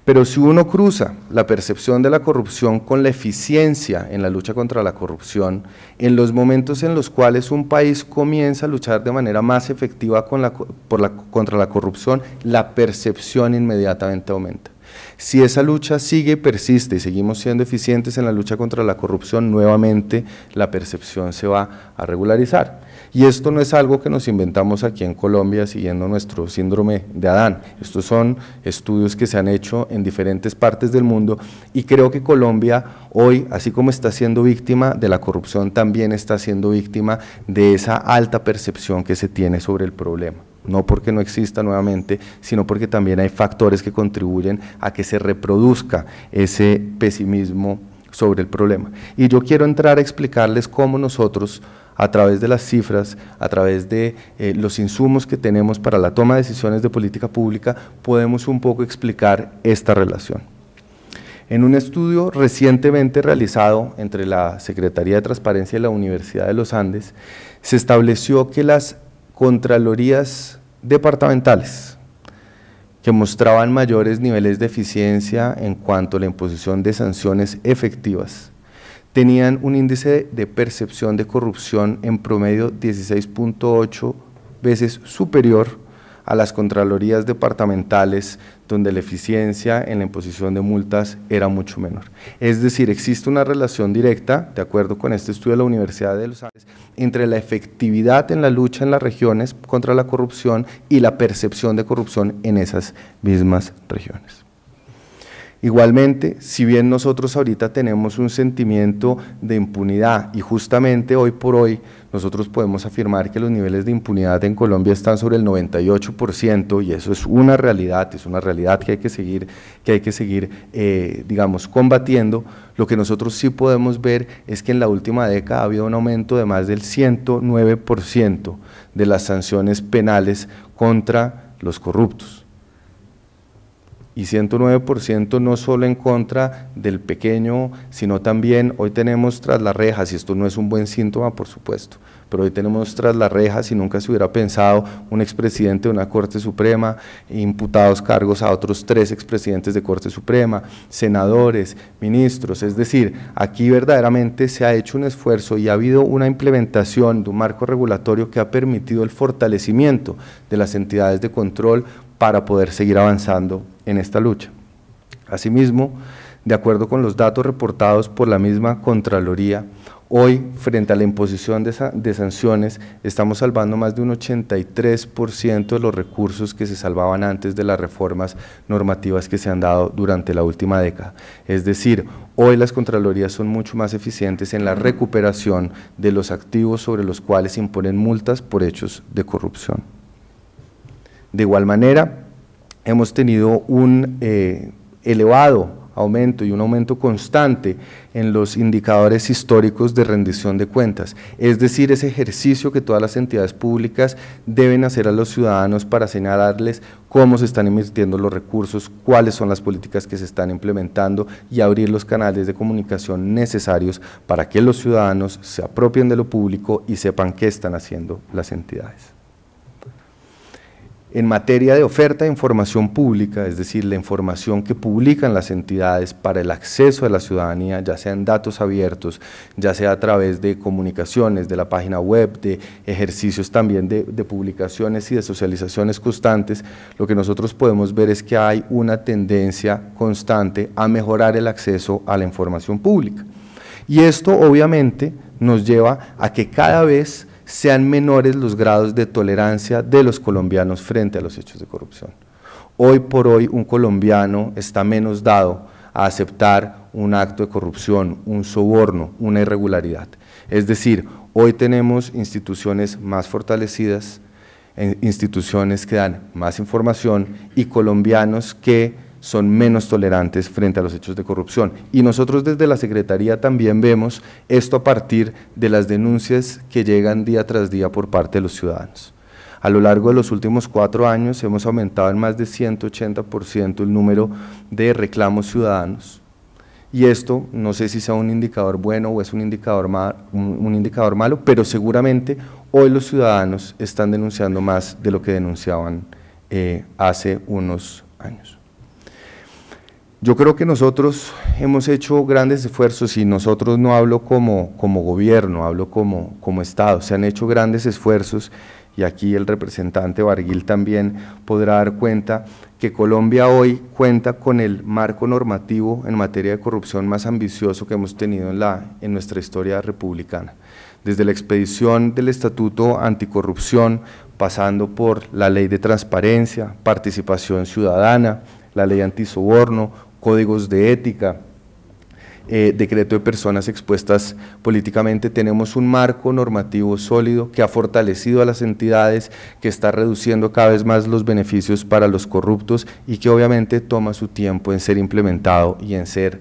Pero si uno cruza la percepción de la corrupción con la eficiencia en la lucha contra la corrupción, en los momentos en los cuales un país comienza a luchar de manera más efectiva contra la corrupción, la percepción inmediatamente aumenta. Si esa lucha sigue y persiste y seguimos siendo eficientes en la lucha contra la corrupción, nuevamente la percepción se va a regularizar. Y esto no es algo que nos inventamos aquí en Colombia siguiendo nuestro síndrome de Adán. Estos son estudios que se han hecho en diferentes partes del mundo y creo que Colombia hoy, así como está siendo víctima de la corrupción, también está siendo víctima de esa alta percepción que se tiene sobre el problema. No porque no exista nuevamente, sino porque también hay factores que contribuyen a que se reproduzca ese pesimismo sobre el problema. Y yo quiero entrar a explicarles cómo nosotros, a través de las cifras, a través de los insumos que tenemos para la toma de decisiones de política pública, podemos un poco explicar esta relación. En un estudio recientemente realizado entre la Secretaría de Transparencia y la Universidad de los Andes, se estableció que las contralorías departamentales que mostraban mayores niveles de eficiencia en cuanto a la imposición de sanciones efectivas, tenían un índice de percepción de corrupción en promedio 16.8 veces superior a las contralorías departamentales, donde la eficiencia en la imposición de multas era mucho menor. Es decir, existe una relación directa, de acuerdo con este estudio de la Universidad de los Andes, entre la efectividad en la lucha en las regiones contra la corrupción y la percepción de corrupción en esas mismas regiones. Igualmente, si bien nosotros ahorita tenemos un sentimiento de impunidad y justamente hoy por hoy nosotros podemos afirmar que los niveles de impunidad en Colombia están sobre el 98% y eso es una realidad que hay que seguir, digamos, combatiendo. Lo que nosotros sí podemos ver es que en la última década ha habido un aumento de más del 109% de las sanciones penales contra los corruptos. Y 109% no solo en contra del pequeño, sino también hoy tenemos tras las rejas, y esto no es un buen síntoma por supuesto, pero hoy tenemos tras las rejas, y nunca se hubiera pensado, un expresidente de una Corte Suprema, imputados cargos a otros 3 expresidentes de Corte Suprema, senadores, ministros, es decir, aquí verdaderamente se ha hecho un esfuerzo y ha habido una implementación de un marco regulatorio que ha permitido el fortalecimiento de las entidades de control para poder seguir avanzando en esta lucha. Asimismo, de acuerdo con los datos reportados por la misma Contraloría, hoy, frente a la imposición de sanciones, estamos salvando más de un 83% de los recursos que se salvaban antes de las reformas normativas que se han dado durante la última década. Es decir, hoy las Contralorías son mucho más eficientes en la recuperación de los activos sobre los cuales se imponen multas por hechos de corrupción. De igual manera, hemos tenido un elevado aumento y un aumento constante en los indicadores históricos de rendición de cuentas, es decir, ese ejercicio que todas las entidades públicas deben hacer a los ciudadanos para señalarles cómo se están invirtiendo los recursos, cuáles son las políticas que se están implementando y abrir los canales de comunicación necesarios para que los ciudadanos se apropien de lo público y sepan qué están haciendo las entidades. En materia de oferta de información pública, es decir, la información que publican las entidades para el acceso de la ciudadanía, ya sean datos abiertos, ya sea a través de comunicaciones, de la página web, de ejercicios también de publicaciones y de socializaciones constantes, lo que nosotros podemos ver es que hay una tendencia constante a mejorar el acceso a la información pública. Y esto obviamente nos lleva a que cada vez sean menores los grados de tolerancia de los colombianos frente a los hechos de corrupción. Hoy por hoy un colombiano está menos dado a aceptar un acto de corrupción, un soborno, una irregularidad. Es decir, hoy tenemos instituciones más fortalecidas, instituciones que dan más información y colombianos que son menos tolerantes frente a los hechos de corrupción. Y nosotros desde la Secretaría también vemos esto a partir de las denuncias que llegan día tras día por parte de los ciudadanos. A lo largo de los últimos 4 años hemos aumentado en más de 180% el número de reclamos ciudadanos. Y esto no sé si sea un indicador bueno o es un indicador malo, pero seguramente hoy los ciudadanos están denunciando más de lo que denunciaban hace unos años. Yo creo que nosotros hemos hecho grandes esfuerzos, y nosotros no hablo como gobierno, hablo como Estado, se han hecho grandes esfuerzos, y aquí el representante Barguil también podrá dar cuenta que Colombia hoy cuenta con el marco normativo en materia de corrupción más ambicioso que hemos tenido en nuestra historia republicana. Desde la expedición del Estatuto Anticorrupción, pasando por la Ley de Transparencia, Participación Ciudadana, la Ley Antisoborno, códigos de ética, decreto de personas expuestas políticamente, tenemos un marco normativo sólido que ha fortalecido a las entidades, que está reduciendo cada vez más los beneficios para los corruptos y que obviamente toma su tiempo en ser implementado y en ser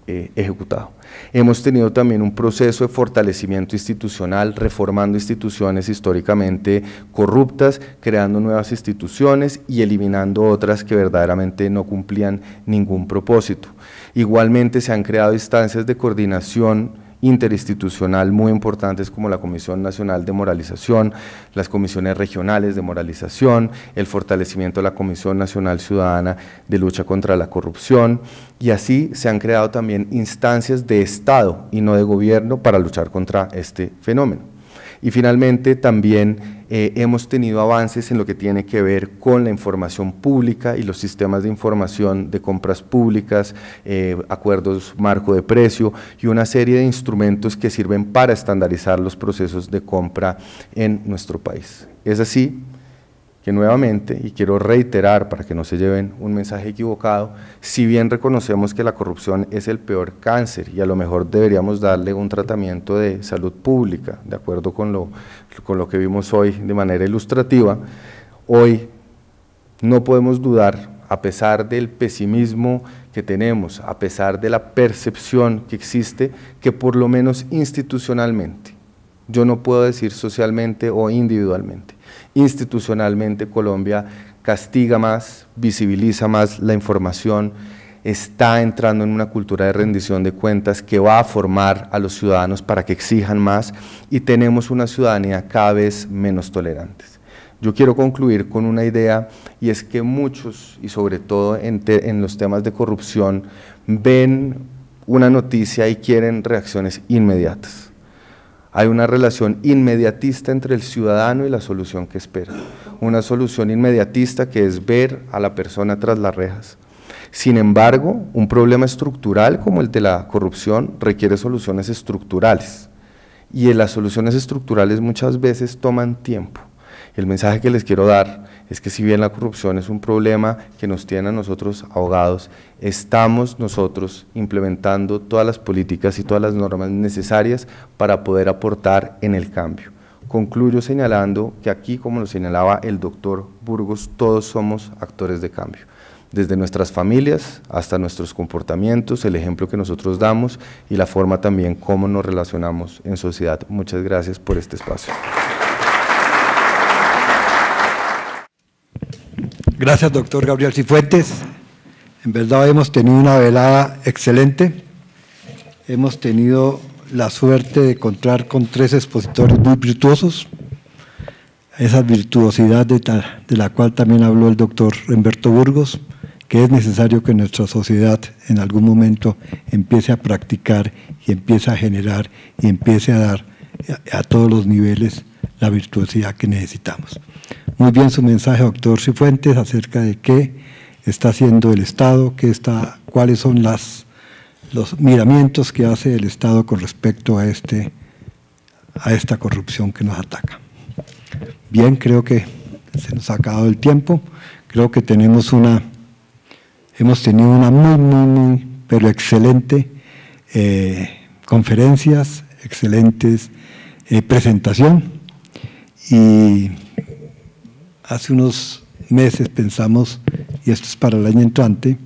ejecutado. Hemos tenido también un proceso de fortalecimiento institucional, reformando instituciones históricamente corruptas, creando nuevas instituciones y eliminando otras que verdaderamente no cumplían ningún propósito. Igualmente se han creado instancias de coordinación interinstitucional muy importantes como la Comisión Nacional de Moralización, las comisiones regionales de moralización, el fortalecimiento de la Comisión Nacional Ciudadana de Lucha contra la Corrupción, y así se han creado también instancias de Estado y no de gobierno para luchar contra este fenómeno. Y finalmente también hemos tenido avances en lo que tiene que ver con la información pública y los sistemas de información de compras públicas, acuerdos marco de precio y una serie de instrumentos que sirven para estandarizar los procesos de compra en nuestro país. Es así que nuevamente, y quiero reiterar para que no se lleven un mensaje equivocado, si bien reconocemos que la corrupción es el peor cáncer y a lo mejor deberíamos darle un tratamiento de salud pública, de acuerdo con lo que vimos hoy de manera ilustrativa, hoy no podemos dudar, a pesar del pesimismo que tenemos, a pesar de la percepción que existe, que por lo menos institucionalmente, yo no puedo decir socialmente o individualmente, institucionalmente Colombia castiga más, visibiliza más la información, está entrando en una cultura de rendición de cuentas que va a formar a los ciudadanos para que exijan más y tenemos una ciudadanía cada vez menos tolerantes. Yo quiero concluir con una idea y es que muchos, y sobre todo en los temas de corrupción, ven una noticia y quieren reacciones inmediatas. Hay una relación inmediatista entre el ciudadano y la solución que espera. una solución inmediatista que es ver a la persona tras las rejas. Sin embargo, un problema estructural como el de la corrupción requiere soluciones estructurales, y las soluciones estructurales muchas veces toman tiempo. El mensaje que les quiero dar es que si bien la corrupción es un problema que nos tiene a nosotros ahogados, estamos nosotros implementando todas las políticas y todas las normas necesarias para poder aportar en el cambio. Concluyo señalando que aquí, como lo señalaba el doctor Burgos, todos somos actores de cambio. Desde nuestras familias hasta nuestros comportamientos, el ejemplo que nosotros damos y la forma también cómo nos relacionamos en sociedad. Muchas gracias por este espacio. Gracias, doctor Gabriel Cifuentes. En verdad hemos tenido una velada excelente. Hemos tenido la suerte de contar con 3 expositores muy virtuosos. Esa virtuosidad de la cual también habló el doctor Humberto Burgos, que es necesario que nuestra sociedad en algún momento empiece a practicar y empiece a generar y empiece a dar a todos los niveles la virtuosidad que necesitamos. Muy bien su mensaje, doctor Cifuentes, acerca de qué está haciendo el Estado, cuáles son los miramientos que hace el Estado con respecto a esta corrupción que nos ataca. Bien, creo que se nos ha acabado el tiempo. Creo que hemos tenido una muy, pero excelente conferencias, excelentes presentación, y hace unos meses pensamos, y esto es para el año entrante,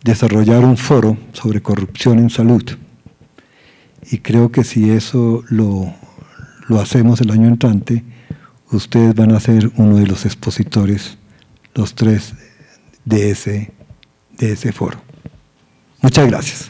desarrollar un foro sobre corrupción en salud, y creo que si eso lo hacemos el año entrante, ustedes van a ser uno de los expositores, los 3 de ese foro. Muchas gracias.